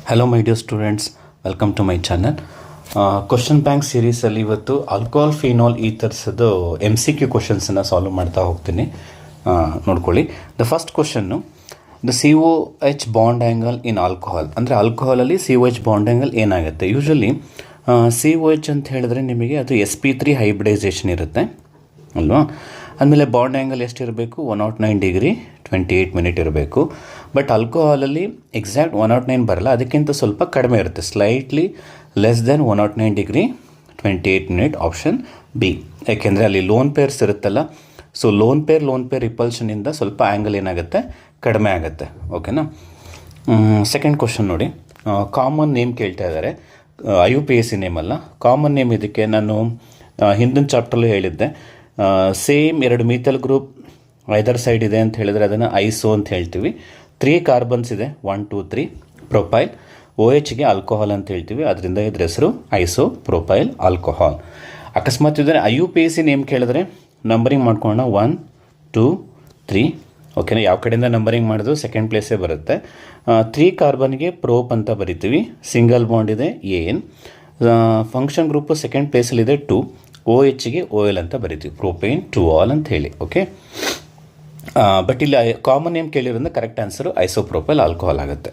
Hello my dear students, welcome to my channel. Question bank ಸೀರೀಸಲ್ಲಿ ಇವತ್ತು alcohol phenol ಈಥರ್ಸದು MCQ ಕ್ವಶನ್ಸನ್ನು solve ಮಾಡ್ತಾ ಹೋಗ್ತೀನಿ. ನೋಡ್ಕೊಳ್ಳಿ. The first question, the COH bond angle in alcohol. ಅಂದರೆ ಆಲ್ಕೋಹಾಲಲ್ಲಿ COH ಬಾಂಡ್ ಆ್ಯಂಗಲ್ ಏನಾಗುತ್ತೆ? ಯೂಶ್ವಲಿ COH ಅಂತ ಹೇಳಿದ್ರೆ ನಿಮಗೆ ಅದು sp3 ಹೈಬ್ರಿಡೈಸೇಷನ್ ಇರುತ್ತೆ ಅಲ್ವಾ. ಆದಮೇಲೆ ಬಾಂಡ್ ಆ್ಯಂಗಲ್ ಎಷ್ಟಿರಬೇಕು? 109 ಡಿಗ್ರಿ 28 ಮಿನಿಟ್ ಇರಬೇಕು. ಬಟ್ ಆಲ್ಕೋಹಾಲಲ್ಲಿ ಎಕ್ಸಾಕ್ಟ್ 109 ಬರಲ್ಲ, ಅದಕ್ಕಿಂತ ಸ್ವಲ್ಪ ಕಡಿಮೆ ಇರುತ್ತೆ, slightly less than 109 degree 28 minute. Option B. ಯಾಕೆಂದರೆ ಅಲ್ಲಿ ಲೋನ್ ಪೇರ್ಸ್ ಇರುತ್ತಲ್ಲ, ಸೊ ಲೋನ್ ಪೇರ್ ರಿಪಲ್ಷನಿಂದ ಸ್ವಲ್ಪ ಆ್ಯಂಗಲ್ ಏನಾಗುತ್ತೆ? ಕಡಿಮೆ ಆಗುತ್ತೆ. ಓಕೆನಾ. ಸೆಕೆಂಡ್ ಕ್ವಶನ್ ನೋಡಿ. ಕಾಮನ್ ನೇಮ್ ಕೇಳ್ತಾ ಇದ್ದಾರೆ, IUPAC ನೇಮ್ ಅಲ್ಲ, ಕಾಮನ್ ನೇಮ್. ಇದಕ್ಕೆ ನಾನು ಹಿಂದಿನ ಚಾಪ್ಟರ್ಲು ಹೇಳಿದ್ದೆ, ಸೇಮ್ ಎರಡು ಮೀಥಲ್ ಗ್ರೂಪ್ ಐದರ್ ಸೈಡ್ ಇದೆ ಅಂತ ಹೇಳಿದರೆ ಅದನ್ನು ಐಸೋ ಅಂತ ಹೇಳ್ತೀವಿ. 3 ಕಾರ್ಬನ್ಸ್ ಇದೆ, 1 2 3 ಪ್ರೊಪೈಲ್. OHಗೆ ಆಲ್ಕೋಹಾಲ್ ಅಂತ ಹೇಳ್ತೀವಿ, ಅದರಿಂದ ಇದ್ರ ಹೆಸರು ಐಸೋ ಪ್ರೊಪೈಲ್ ಆಲ್ಕೋಹಾಲ್. ಅಕಸ್ಮಾತ್ ಇದನ್ನು IUPAC ನೇಮ್ ಕೇಳಿದ್ರೆ ನಂಬರಿಂಗ್ ಮಾಡ್ಕೊಳ್ಳೋಣ, 1 2 3. ಓಕೆನಾ. ಯಾವ ಕಡೆಯಿಂದ ನಂಬರಿಂಗ್ ಮಾಡಿದ್ರು ಸೆಕೆಂಡ್ ಪ್ಲೇಸೇ ಬರುತ್ತೆ. 3 ಕಾರ್ಬನ್ಗೆ ಪ್ರೋಪ್ ಅಂತ ಬರಿತೀವಿ, ಸಿಂಗಲ್ ಬಾಂಡ್ ಇದೆ AN. ಫಂಕ್ಷನ್ ಗ್ರೂಪು ಸೆಕೆಂಡ್ ಪ್ಲೇಸಲ್ಲಿದೆ 2. OHಗೆ OL ಅಂತ ಬರಿತೀವಿ, ಪ್ರೋಪೇನ್ ಟು ಆಲ್ ಅಂತ ಹೇಳಿ. ಓಕೆ. ಬಟ್ ಇಲ್ಲಿ ಕಾಮನ್ ನೇಮ್ ಕೇಳಿರೋದ್ರಿಂದ ಕರೆಕ್ಟ್ ಆನ್ಸರು ಐಸೋಪ್ರೋಪೈಲ್ ಆಲ್ಕೋಹಾಲ್ ಆಗುತ್ತೆ.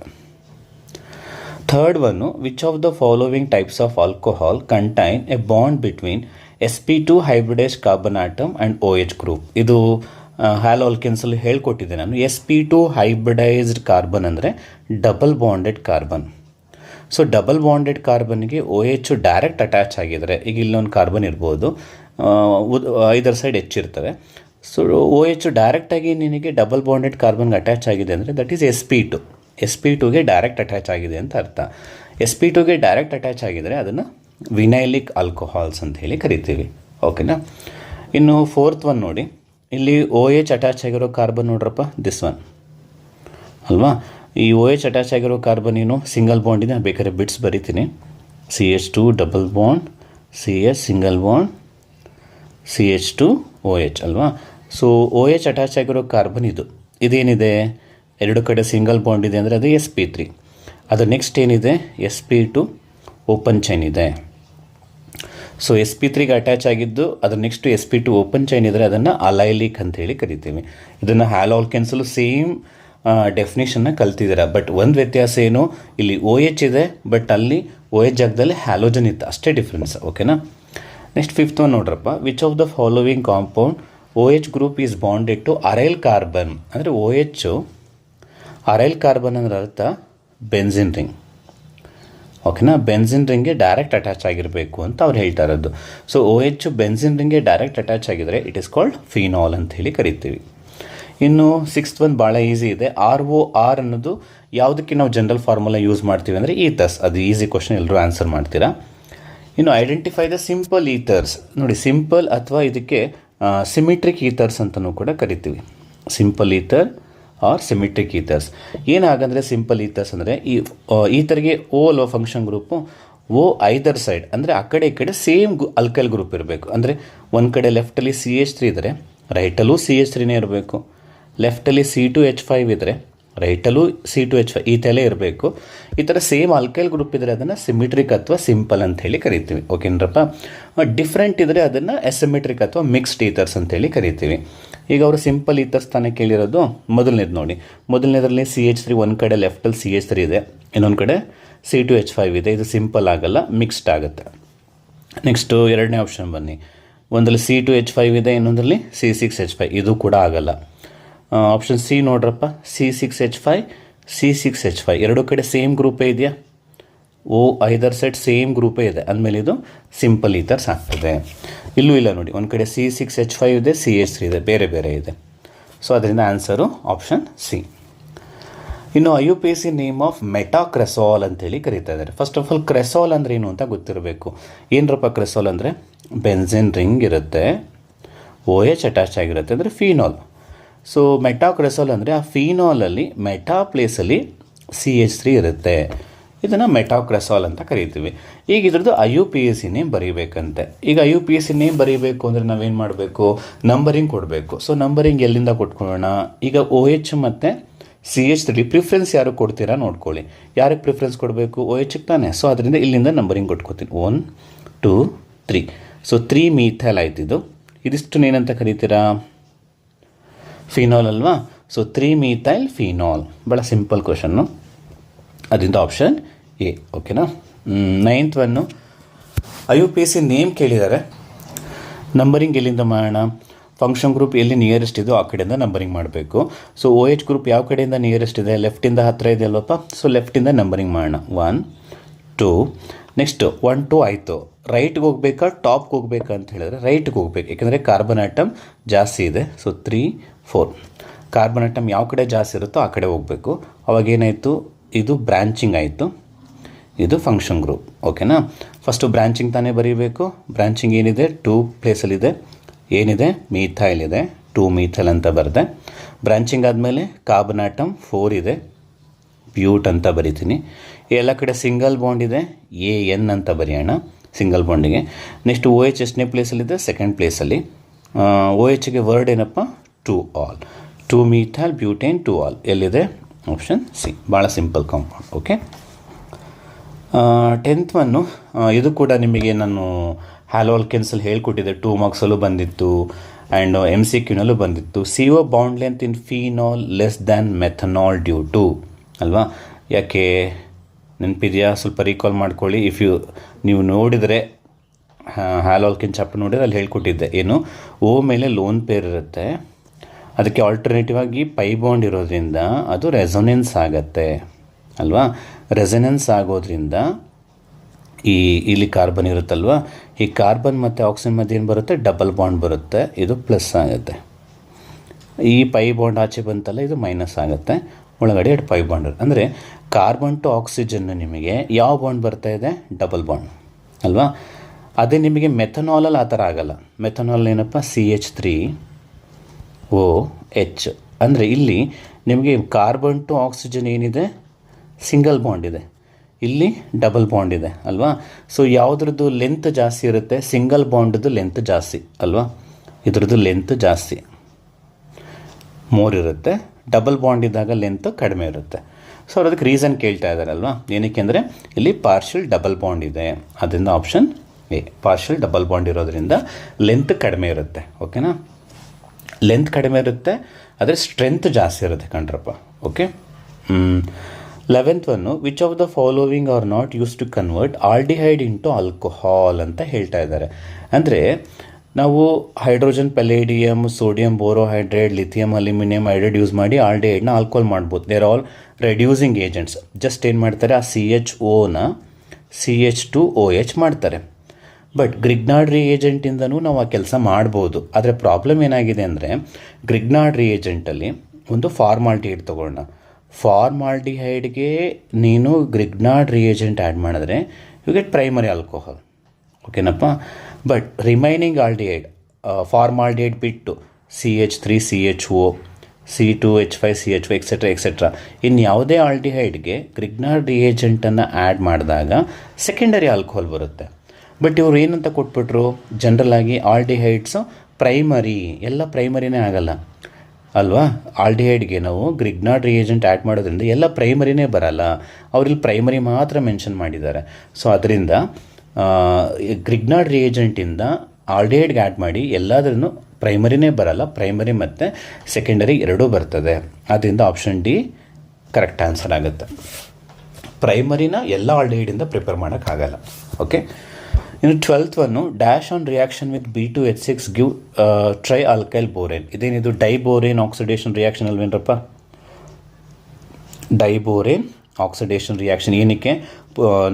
Third one, which of the following types of alcohol contain a bond between sp2 hybridised carbon atom and OH group. ಇದು ಹ್ಯಾಲ್ ಆಲ್ಕೆನ್ಸಲ್ಲಿ ಹೇಳ್ಕೊಟ್ಟಿದ್ದೆ ನಾನು. sp2 ಹೈಬ್ರಿಡೈಸ್ಡ್ ಕಾರ್ಬನ್ ಅಂದರೆ double bonded carbon. So double bonded ಕಾರ್ಬನ್ಗೆ OH direct attach ಆಗಿದ್ದಾರೆ. ಈಗ ಇಲ್ಲೊಂದು ಕಾರ್ಬನ್ ಇರ್ಬೋದು, ಐದರ್ ಸೈಡ್ ಹೆಚ್ಚಿರ್ತವೆ. ಸೊ OH ಡೈರೆಕ್ಟಾಗಿ ನಿನಗೆ ಡಬಲ್ ಬಾಂಡೆಡ್ ಕಾರ್ಬನ್ಗೆ ಅಟ್ಯಾಚ್ ಆಗಿದೆ ಅಂದರೆ ದಟ್ ಈಸ್ sp2ಗೆ ಡೈರೆಕ್ಟ್ ಅಟ್ಯಾಚ್ ಆಗಿದೆ ಅಂತ ಅರ್ಥ. sp2ಗೆ ಡೈರೆಕ್ಟ್ ಅಟ್ಯಾಚ್ ಆಗಿದರೆ ಅದನ್ನು ವಿನೈಲಿಕ್ ಆಲ್ಕೋಹಾಲ್ಸ್ ಅಂತ ಹೇಳಿ ಕರಿತೀವಿ. ಓಕೆನಾ. ಇನ್ನು ಫೋರ್ತ್ ಒನ್ ನೋಡಿ, ಇಲ್ಲಿ OH ಅಟ್ಯಾಚ್ ಆಗಿರೋ ಕಾರ್ಬನ್ ನೋಡ್ರಪ್ಪ, ದಿಸ್ ಒನ್ ಅಲ್ವಾ. ಈ OH ಅಟ್ಯಾಚ್ ಆಗಿರೋ ಕಾರ್ಬನ್ ಏನು ಸಿಂಗಲ್ ಬಾಂಡ್ ಇದೆ, ಬೇಕಾದ್ರೆ ಬಿಟ್ಸ್ ಬರಿತೀನಿ. CH2 double bond, CH single bond, CH2OH ಅಲ್ವಾ. ಸೊ OH ಅಟ್ಯಾಚ್ ಆಗಿರೋ ಕಾರ್ಬನ್ ಇದೇನಿದೆ, ಎರಡು ಕಡೆ ಸಿಂಗಲ್ ಬಾಂಡ್ ಇದೆ ಅಂದರೆ ಅದು sp3. ಅದು ನೆಕ್ಸ್ಟ್ ಏನಿದೆ, sp2 ಓಪನ್ ಚೈನ್ ಇದೆ. ಸೊ sp3ಗೆ ಅಟ್ಯಾಚ್ ಆಗಿದ್ದು ಅದ್ರ ನೆಕ್ಸ್ಟ್ sp2 ಓಪನ್ ಚೈನ್ ಇದ್ದರೆ ಅದನ್ನು ಅಲೈಲಿಕ್ ಅಂತೇಳಿ ಕರಿತೀವಿ. ಇದನ್ನು ಹ್ಯಾಲ್ ಆಲ್ಕೆನ್ಸಲ್ಲೂ ಸೇಮ್ ಡೆಫಿನೇಷನ್ನ ಕಲ್ತಿದ್ದೀರಾ. ಬಟ್ ಒಂದು ವ್ಯತ್ಯಾಸ ಏನು, ಇಲ್ಲಿ OH ಇದೆ ಬಟ್ ಅಲ್ಲಿ OH ಜಾಗದಲ್ಲಿ ಹ್ಯಾಲೋಜನ್ ಇತ್ತು, ಅಷ್ಟೇ ಡಿಫ್ರೆನ್ಸ್. ಓಕೆನಾ. ನೆಕ್ಸ್ಟ್ ಫಿಫ್ತ್ ಒನ್ ನೋಡ್ರಪ್ಪ, which of the following compound OH group is bonded to aryl carbon. ಅಂದರೆ OH ಅರೈಲ್ ಕಾರ್ಬನ್ ಅಂದ್ರೆ ಅರ್ಥ ಬೆನ್ಸಿನ್ ರಿಂಗ್. ಓಕೆನಾ. ಬೆನ್ಸಿನ್ ರಿಂಗ್ಗೆ ಡೈರೆಕ್ಟ್ ಅಟ್ಯಾಚ್ ಆಗಿರಬೇಕು ಅಂತ ಅವ್ರು ಹೇಳ್ತಾ ಇರೋದು. ಸೊ OH ಬೆನ್ಸಿನ್ ರಿಂಗ್ಗೆ ಡೈರೆಕ್ಟ್ ಅಟ್ಯಾಚ್ ಆಗಿದರೆ ಇಟ್ ಈಸ್ ಕಾಲ್ಡ್ ಫಿನಾಲ್ ಅಂತ ಹೇಳಿ ಕರಿತೀವಿ. ಇನ್ನು ಸಿಕ್ಸ್ತ್ ಒನ್ ಭಾಳ ಈಸಿ ಇದೆ, ROR ಅನ್ನೋದು ಯಾವುದಕ್ಕೆ ನಾವು ಜನರಲ್ ಫಾರ್ಮುಲಾ ಯೂಸ್ ಮಾಡ್ತೀವಿ ಅಂದರೆ ಈಥರ್ಸ್. ಅದು ಈಸಿ ಕ್ವಶನ್, ಎಲ್ಲರೂ ಆನ್ಸರ್ ಮಾಡ್ತೀರಾ. ಇನ್ನು ಐಡೆಂಟಿಫೈ ದ ಸಿಂಪಲ್ ಈಥರ್ಸ್. ನೋಡಿ, ಸಿಂಪಲ್ ಅಥವಾ ಇದಕ್ಕೆ ಸಿಮಿಟ್ರಿಕ್ ಈಥರ್ಸ್ ಅಂತಲೂ ಕೂಡ ಕರಿತೀವಿ. Simple ether or symmetric ethers. ಏನಾಗಂದರೆ ಸಿಂಪಲ್ ಈಥರ್ಸ್ ಅಂದರೆ ಈಥರ್ಗೆ O ಅಲ್ವ function group, O either side ಅಂದರೆ ಆ ಕಡೆ ಈ ಕಡೆ ಸೇಮ್ ಅಲ್ಕೈಲ್ ಗ್ರೂಪ್ ಇರಬೇಕು. ಅಂದರೆ ಒಂದು ಕಡೆ ಲೆಫ್ಟಲ್ಲಿ CH3 ಇದ್ದರೆ ರೈಟಲ್ಲೂ CH3ನೇ ಇರಬೇಕು, ಲೆಫ್ಟಲ್ಲಿ C2H5 ಇದ್ದರೆ ರೈಟಲ್ಲೂ C2H5 ಈ ತಲೆ ಇರಬೇಕು. ಈ ಥರ ಸೇಮ್ ಆಲ್ಕೈಲ್ ಗ್ರೂಪ್ ಇದ್ದರೆ ಅದನ್ನು ಸಿಮಿಟ್ರಿಕ್ ಅಥವಾ ಸಿಂಪಲ್ ಅಂತ ಹೇಳಿ ಕರಿತೀವಿ. ಓಕೆನರಪ್ಪ. ಡಿಫ್ರೆಂಟ್ ಇದ್ದರೆ ಅದನ್ನು ಎಸಿಮೆಟ್ರಿಕ್ ಅಥವಾ ಮಿಕ್ಸ್ಡ್ ಈಥರ್ಸ್ ಅಂತೇಳಿ ಕರಿತೀವಿ. ಈಗ ಅವರು ಸಿಂಪಲ್ ಈಥರ್ಸ್ ತಾನೇ ಕೇಳಿರೋದು. ಮೊದಲನೇದು ನೋಡಿ, ಮೊದಲನೇದರಲ್ಲಿ CH3 ಒಂದು ಕಡೆ ಲೆಫ್ಟಲ್ಲಿ CH3 ಇದೆ, ಇನ್ನೊಂದು ಕಡೆ C2H5 ಇದೆ. ಇದು ಸಿಂಪಲ್ ಆಗಲ್ಲ, ಮಿಕ್ಸ್ಡ್ ಆಗುತ್ತೆ. ನೆಕ್ಸ್ಟು ಎರಡನೇ ಆಪ್ಷನ್ ಬನ್ನಿ, ಒಂದರಲ್ಲಿ C2H5 ಇದೆ, ಇನ್ನೊಂದರಲ್ಲಿ C6H5. ಇದು ಕೂಡ ಆಗಲ್ಲ. ಆಪ್ಷನ್ ಸಿ ನೋಡ್ರಪ್ಪ, C6H5 C6H5 ಎರಡೂ ಕಡೆ ಸೇಮ್ ಗ್ರೂಪೇ ಇದೆಯಾ, O ಐದರ್ ಸೈಡ್ ಸೇಮ್ ಗ್ರೂಪೇ ಇದೆ, ಅಂದಮೇಲೆ ಇದು ಸಿಂಪಲ್ ಈಥರ್ಸ್ ಆಗ್ತದೆ. ಇಲ್ಲೂ ಇಲ್ಲ ನೋಡಿ, ಒಂದು ಕಡೆ C6H5 ಇದೆ, CH3 ಇದೆ, ಬೇರೆ ಬೇರೆ ಇದೆ. ಸೊ ಅದರಿಂದ ಆನ್ಸರು ಆಪ್ಷನ್ ಸಿ. ಇನ್ನು IUPAC ನೇಮ್ ಆಫ್ ಮೆಟಾಕ್ರೆಸಾಲ್ ಅಂತೇಳಿ ಕರೀತಾ ಇದ್ದಾರೆ. ಫಸ್ಟ್ ಆಫ್ ಆಲ್ ಕ್ರೆಸಾಲ್ ಅಂದರೆ ಏನು ಅಂತ ಗೊತ್ತಿರಬೇಕು. ಏನರಪ್ಪ ಕ್ರೆಸಾಲ್ ಅಂದರೆ ಬೆನ್ಸಿನ್ ರಿಂಗ್ ಇರುತ್ತೆ, OH ಅಟ್ಯಾಚ್ ಆಗಿರುತ್ತೆ, ಅಂದರೆ ಫಿನಾಲ್. ಸೊ ಮೆಟಾಕ್ರೆಸಾಲ್ ಅಂದರೆ ಆ ಫಿನಾಲಲ್ಲಿ ಮೆಟಾ ಪ್ಲೇಸಲ್ಲಿ CH3 ಇರುತ್ತೆ, ಇದನ್ನು ಮೆಟಾಕ್ರೆಸಾಲ್ ಅಂತ ಕರಿತೀವಿ. ಈಗ ಇದ್ರದ್ದು IUPAC ನೇಮ್ ಬರೀಬೇಕಂತೆ. ಈಗ IUPAC ನೇಮ್ ಬರೀಬೇಕು ಅಂದರೆ ನಾವೇನು ಮಾಡಬೇಕು, ನಂಬರಿಂಗ್ ಕೊಡಬೇಕು. ಸೊ ನಂಬರಿಂಗ್ ಎಲ್ಲಿಂದ ಕೊಟ್ಕೊಳ್ಳೋಣ, ಈಗ OH ಮತ್ತು CH3 ಪ್ರಿಫರೆನ್ಸ್ ಯಾರು ಕೊಡ್ತೀರಾ ನೋಡ್ಕೊಳ್ಳಿ. ಯಾರಿಗೆ ಪ್ರಿಫರೆನ್ಸ್ ಕೊಡಬೇಕು? OH ತಾನೆ. ಸೊ ಅದರಿಂದ ಇಲ್ಲಿಂದ ನಂಬರಿಂಗ್ ಕೊಟ್ಕೋತೀನಿ. 1 2 3. ಸೊ 3 ಮೀಥೈಲ್ ಆಯ್ತಿದ್ದು. ಇದಿಷ್ಟು ಏನಂತ ಕರಿತೀರಾ? ಫಿನಾಲ್ ಅಲ್ವಾ? So 3 methyl phenol. ಭಾಳ ಸಿಂಪಲ್ ಕ್ವಶನ್ನು. ಅದರಿಂದ ಆಪ್ಷನ್ ಎ. ಓಕೆನಾ? 9th ಒನ್ನು IUPAC ನೇಮ್ ಕೇಳಿದ್ದಾರೆ. ನಂಬರಿಂಗ್ ಎಲ್ಲಿಂದ ಮಾಡೋಣ? ಫಂಕ್ಷನ್ ಗ್ರೂಪ್ ಎಲ್ಲಿ ನಿಯರೆಸ್ಟ್ ಇದೋ ಆ ಕಡೆಯಿಂದ ನಂಬರಿಂಗ್ ಮಾಡಬೇಕು. ಸೊ OH ಗ್ರೂಪ್ ಯಾವ ಕಡೆಯಿಂದ ನಿಯರೆಸ್ಟ್ ಇದೆ? ಲೆಫ್ಟಿಂದ ಹತ್ತಿರ ಇದೆ ಅಲ್ವಪ್ಪ. ಸೊ ಲೆಫ್ಟಿಂದ ನಂಬರಿಂಗ್ ಮಾಡೋಣ. 1 2. ನೆಕ್ಸ್ಟ್ 1 2 ಆಯಿತು. ರೈಟ್ಗೆ ಹೋಗ್ಬೇಕಾ ಟಾಪ್ಗೆ ಹೋಗ್ಬೇಕಾ ಅಂತ ಹೇಳಿದ್ರೆ ರೈಟ್ಗೆ ಹೋಗ್ಬೇಕು, ಯಾಕೆಂದರೆ ಕಾರ್ಬನ್ ಆಟಮ್ ಜಾಸ್ತಿ ಇದೆ. ಸೊ 3 4. ಕಾರ್ಬನ್ ಆಟಮ್ ಯಾವ ಕಡೆ ಜಾಸ್ತಿ ಇರುತ್ತೋ ಆ ಕಡೆ ಹೋಗಬೇಕು. ಅವಾಗೇನಾಯಿತು? ಇದು ಬ್ರ್ಯಾಂಚಿಂಗ್ ಆಯಿತು, ಇದು ಫಂಕ್ಷನ್ ಗ್ರೂಪ್. ಓಕೆನಾ? ಫಸ್ಟು ಬ್ರ್ಯಾಂಚಿಂಗ್ ತಾನೇ ಬರೀಬೇಕು. ಬ್ರ್ಯಾಂಚಿಂಗ್ ಏನಿದೆ? 2 ಪ್ಲೇಸಲ್ಲಿದೆ. ಏನಿದೆ? ಮೀಥೈಲ್ ಇದೆ. 2 ಮೀಥೈಲ್ ಅಂತ ಬರೆದೆ. ಬ್ರ್ಯಾಂಚಿಂಗ್ ಆದಮೇಲೆ ಕಾರ್ಬನ್ ಆಟಮ್ 4 ಇದೆ, ಬ್ಯೂಟ್ ಅಂತ ಬರಿತೀನಿ. ಎಲ್ಲ ಕಡೆ ಸಿಂಗಲ್ ಬಾಂಡ್ ಇದೆ, AN ಅಂತ ಬರೆಯೋಣ ಸಿಂಗಲ್ ಬಾಂಡಿಗೆ. ನೆಕ್ಸ್ಟ್ OH ಎಷ್ಟನೇ ಪ್ಲೇಸಲ್ಲಿದೆ? ಸೆಕೆಂಡ್ ಪ್ಲೇಸಲ್ಲಿ. OHಗೆ ವರ್ಡ್ ಏನಪ್ಪ? Two ol. 2 methyl butane 2 ol. ಎಲ್ಲಿದೆ? Option C. ಭಾಳ simple compound. Okay. 10th one ಇದು ಕೂಡ ನಿಮಗೆ ನಾನು ಹ್ಯಾಲೋ ಆಲ್ಕೆನ್ಸಲ್ಲಿ ಹೇಳ್ಕೊಟ್ಟಿದ್ದೆ. 2 ಮಾರ್ಕ್ಸಲ್ಲೂ ಬಂದಿತ್ತು ಆ್ಯಂಡ್ MCQನಲ್ಲೂ ಬಂದಿತ್ತು. CO bond length in phenol less than methanol due to ಅಲ್ವಾ? ಯಾಕೆ ನೆನಪಿದೆಯಾ? ಸ್ವಲ್ಪ ರೀಕಾಲ್ ಮಾಡ್ಕೊಳ್ಳಿ. ನೀವು ನೋಡಿದರೆ ಹ್ಯಾಲೋ ಆಲ್ಕೆನ್ ಚಾಪ್ಟರ್ ನೋಡಿದರೆ ಅಲ್ಲಿ ಹೇಳ್ಕೊಟ್ಟಿದ್ದೆ. ಏನು? O ಮೇಲೆ ಲೋನ್ ಪೇರ್ ಇರುತ್ತೆ, ಅದಕ್ಕೆ ಆಲ್ಟರ್ನೇಟಿವ್ ಆಗಿ ಪೈ ಬಾಂಡ್ ಇರೋದ್ರಿಂದ ಅದು ರೆಸೊನೆನ್ಸ್ ಆಗತ್ತೆ ಅಲ್ವಾ? ರೆಸೊನೆನ್ಸ್ ಆಗೋದ್ರಿಂದ ಇಲ್ಲಿ ಕಾರ್ಬನ್ ಇರುತ್ತಲ್ವ, ಈ ಕಾರ್ಬನ್ ಮತ್ತು ಆಕ್ಸಿಜನ್ ಮಧ್ಯೆ ಏನು ಬರುತ್ತೆ? ಡಬಲ್ ಬಾಂಡ್ ಬರುತ್ತೆ. ಇದು ಪ್ಲಸ್ ಆಗುತ್ತೆ. ಈ ಪೈ ಬಾಂಡ್ ಆಚೆ ಬಂತಲ್ಲ, ಇದು ಮೈನಸ್ ಆಗುತ್ತೆ. ಒಳಗಡೆ 2 ಪೈ ಬಾಂಡ್ ಇರುತ್ತೆ. ಅಂದರೆ ಕಾರ್ಬನ್ ಟು ಆಕ್ಸಿಜನ್ನು ನಿಮಗೆ ಯಾವ ಬಾಂಡ್ ಬರ್ತಾ ಇದೆ? ಡಬಲ್ ಬಾಂಡ್ ಅಲ್ವಾ? ಅದೇ ನಿಮಗೆ ಮೆಥನಾಲಲ್ಲಿ ಆ ಥರ ಆಗಲ್ಲ. ಮೆಥನಾಲ್ ಏನಪ್ಪ? CH3OH. ಅಂದರೆ ಇಲ್ಲಿ ನಿಮಗೆ ಕಾರ್ಬನ್ ಟು ಆಕ್ಸಿಜನ್ ಏನಿದೆ? ಸಿಂಗಲ್ ಬಾಂಡ್ ಇದೆ, ಇಲ್ಲಿ ಡಬಲ್ ಬಾಂಡ್ ಇದೆ ಅಲ್ವಾ? ಸೊ ಯಾವುದ್ರದ್ದು ಲೆಂತ್ ಜಾಸ್ತಿ ಇರುತ್ತೆ? ಸಿಂಗಲ್ ಬಾಂಡ್ದು ಲೆಂತ್ ಜಾಸ್ತಿ ಅಲ್ವಾ? ಇದ್ರದ್ದು ಲೆಂತ್ ಜಾಸ್ತಿ ಮೋರ್ ಇರುತ್ತೆ. ಡಬಲ್ ಬಾಂಡ್ ಇದ್ದಾಗ ಲೆಂತ್ ಕಡಿಮೆ ಇರುತ್ತೆ. ಸೊ ಅವ್ರು ಅದಕ್ಕೆ ರೀಸನ್ ಕೇಳ್ತಾ ಇದ್ದಾರಲ್ವಾ? ಏನಕ್ಕೆ ಅಂದರೆ ಇಲ್ಲಿ ಪಾರ್ಷಿಯಲ್ ಡಬಲ್ ಬಾಂಡ್ ಇದೆ. ಅದರಿಂದ option A. Partial double bond ಇರೋದ್ರಿಂದ ಲೆಂತ್ ಕಡಿಮೆ ಇರುತ್ತೆ. ಓಕೆನಾ? ಲೆಂತ್ ಕಡಿಮೆ ಇರುತ್ತೆ, ಆದರೆ ಸ್ಟ್ರೆಂತ್ ಜಾಸ್ತಿ ಇರುತ್ತೆ ಕಣ್ರಪ್ಪ. Okay. 11th one which of the following are not used to convert aldehyde into alcohol ಅಂತ ಹೇಳ್ತಾ ಇದ್ದಾರೆ. ಅಂದರೆ ನಾವು hydrogen, palladium, sodium borohydrate, lithium, aluminium hydrate use ಮಾಡಿ ಆಲ್ಡಿಹೈಡ್ನ ಆಲ್ಕೋಹಾಲ್ ಮಾಡ್ಬೋದು. There all reducing agents. Just ಏನು ಮಾಡ್ತಾರೆ? ಆ CHOನ CH2OH ಮಾಡ್ತಾರೆ. ಬಟ್ ಗ್ರಿಗ್ನಾರ್ಡ್ ರಿಯೇಜೆಂಟಿಂದನೂ ನಾವು ಆ ಕೆಲಸ ಮಾಡ್ಬೋದು. ಆದರೆ ಪ್ರಾಬ್ಲಮ್ ಏನಾಗಿದೆ ಅಂದರೆ ಗ್ರಿಗ್ನಾರ್ಡ್ ರಿಯೇಜೆಂಟಲ್ಲಿ ಒಂದು ಫಾರ್ಮಾಲ್ಡಿಹೈಡ್ ತೊಗೊಳ್ಳೋಣ. ಫಾರ್ಮಾಲ್ಡಿಹೈಡ್ಗೆ ನೀನು ಗ್ರಿಗ್ನಾರ್ಡ್ ರಿಯೇಜೆಂಟ್ ಆ್ಯಡ್ ಮಾಡಿದ್ರೆ ಯು ಗೆಟ್ ಪ್ರೈಮರಿ ಆಲ್ಕೋಹಾಲ್. ಓಕೆನಪ್ಪ? ಬಟ್ ರಿಮೈನಿಂಗ್ ಆಲ್ಡಿಹೈಡ್, ಫಾರ್ಮಾಲ್ಡಿಹೈಡ್ ಬಿಟ್ಟು CH3 CHO C2H5 CH5 etcetera ಇನ್ನು ಯಾವುದೇ ಆಲ್ಡಿಹೈಡ್ಗೆ ಗ್ರಿಗ್ನಾರ್ಡ್ ರಿಯೇಜೆಂಟನ್ನು ಆ್ಯಡ್ ಮಾಡಿದಾಗ ಸೆಕೆಂಡರಿ ಆಲ್ಕೋಹಾಲ್ ಬರುತ್ತೆ. ಬಟ್ ಇವರು ಏನಂತ ಕೊಟ್ಬಿಟ್ರು? ಜನರಲಾಗಿ ಆಲ್ಡಿಹೈಡ್ಸು ಪ್ರೈಮರಿ, ಎಲ್ಲ ಪ್ರೈಮರಿನೇ ಆಗಲ್ಲ ಅಲ್ವಾ? ಆಲ್ಡಿಹೈಡ್ಗೆ ನಾವು ಗ್ರಿಗ್ನಾರ್ಡ್ ರಿಯೇಜೆಂಟ್ ಆ್ಯಡ್ ಮಾಡೋದ್ರಿಂದ ಎಲ್ಲ ಪ್ರೈಮರಿನೇ ಬರಲ್ಲ. ಅವರಿಲ್ಲಿ ಪ್ರೈಮರಿ ಮಾತ್ರ ಮೆನ್ಷನ್ ಮಾಡಿದ್ದಾರೆ. ಸೊ ಅದರಿಂದ ಗ್ರಿಗ್ನಾರ್ಡ್ ರಿಯೇಜೆಂಟಿಂದ ಆಲ್ಡಿಹೈಡ್ಗೆ ಆ್ಯಡ್ ಮಾಡಿ ಎಲ್ಲಾದ್ರೂ ಪ್ರೈಮರಿನೇ ಬರಲ್ಲ. ಪ್ರೈಮರಿ ಮತ್ತು ಸೆಕೆಂಡರಿ ಎರಡೂ ಬರ್ತದೆ. ಆದ್ದರಿಂದ ಆಪ್ಷನ್ ಡಿ ಕರೆಕ್ಟ್ ಆನ್ಸರ್ ಆಗುತ್ತೆ. ಪ್ರೈಮರಿನ ಎಲ್ಲ ಆಲ್ಡಿಹೈಡಿಂದ ಪ್ರಿಪೇರ್ ಮಾಡೋಕ್ಕಾಗಲ್ಲ. ಓಕೆ. ಇನ್ನು 12th one dash on reaction with B2H6 give tri alkyl borane. ಇದೇನಿದು? ಡೈಬೋರೇನ್ ಆಕ್ಸಿಡೇಷನ್ ರಿಯಾಕ್ಷನ್ ಅಲ್ವೇನ್ರಪ್ಪ? Diborane oxidation reaction. ಏನಕ್ಕೆ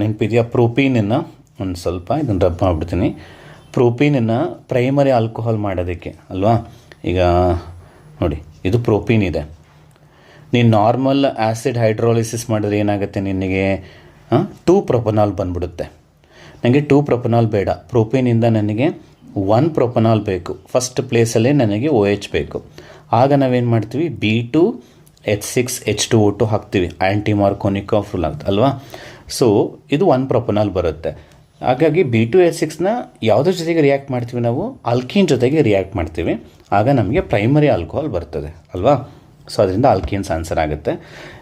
ನೆನಪಿದೆಯಾ? ಪ್ರೋಪೀನನ್ನು ಒಂದು ಸ್ವಲ್ಪ ಇದನ್ನು ರಬ್ ಮಾಡಿಬಿಡ್ತೀನಿ. ಪ್ರೋಪೀನನ್ನು ಪ್ರೈಮರಿ ಆಲ್ಕೋಹಾಲ್ ಮಾಡೋದಕ್ಕೆ ಅಲ್ವಾ? ಈಗ ನೋಡಿ, ಇದು ಪ್ರೋಪೀನ್ ಇದೆ. ನೀನು ನಾರ್ಮಲ್ ಆ್ಯಸಿಡ್ ಹೈಡ್ರೋಲಿಸಿಸ್ ಮಾಡಿದ್ರೆ ಏನಾಗುತ್ತೆ? ನಿನಗೆ 2 ಪ್ರೊಪನಾಲ್ ಬಂದ್ಬಿಡುತ್ತೆ. ನನಗೆ 2 ಪ್ರೊಪನಾಲ್ ಬೇಡ. ಪ್ರೋಪೀನಿಂದ ನನಗೆ 1 ಪ್ರೊಪನಾಲ್ ಬೇಕು. ಫಸ್ಟ್ ಪ್ಲೇಸಲ್ಲೇ ನನಗೆ OH ಬೇಕು. ಆಗ ನಾವೇನು ಮಾಡ್ತೀವಿ? B2H6H2O2 ಹಾಕ್ತೀವಿ. ಆ್ಯಂಟಿಮಾರ್ಕೋನಿಕ್ ಆಫ್ ರೂಲ್ ಆಗುತ್ತೆ ಅಲ್ವಾ? ಸೊ ಇದು 1 ಪ್ರೊಪನಾಲ್ ಬರುತ್ತೆ. ಹಾಗಾಗಿ B2H6ನ ಯಾವುದ್ರ ಜೊತೆಗೆ ರಿಯಾಕ್ಟ್ ಮಾಡ್ತೀವಿ? ನಾವು ಆಲ್ಕೀನ್ ಜೊತೆಗೆ ರಿಯಾಕ್ಟ್ ಮಾಡ್ತೀವಿ. ಆಗ ನಮಗೆ ಪ್ರೈಮರಿ ಆಲ್ಕೋಹಾಲ್ ಬರ್ತದೆ ಅಲ್ವಾ? ಸೊ ಅದರಿಂದ ಆಲ್ಕೀನ್ಸ್ ಆನ್ಸರ್ ಆಗುತ್ತೆ.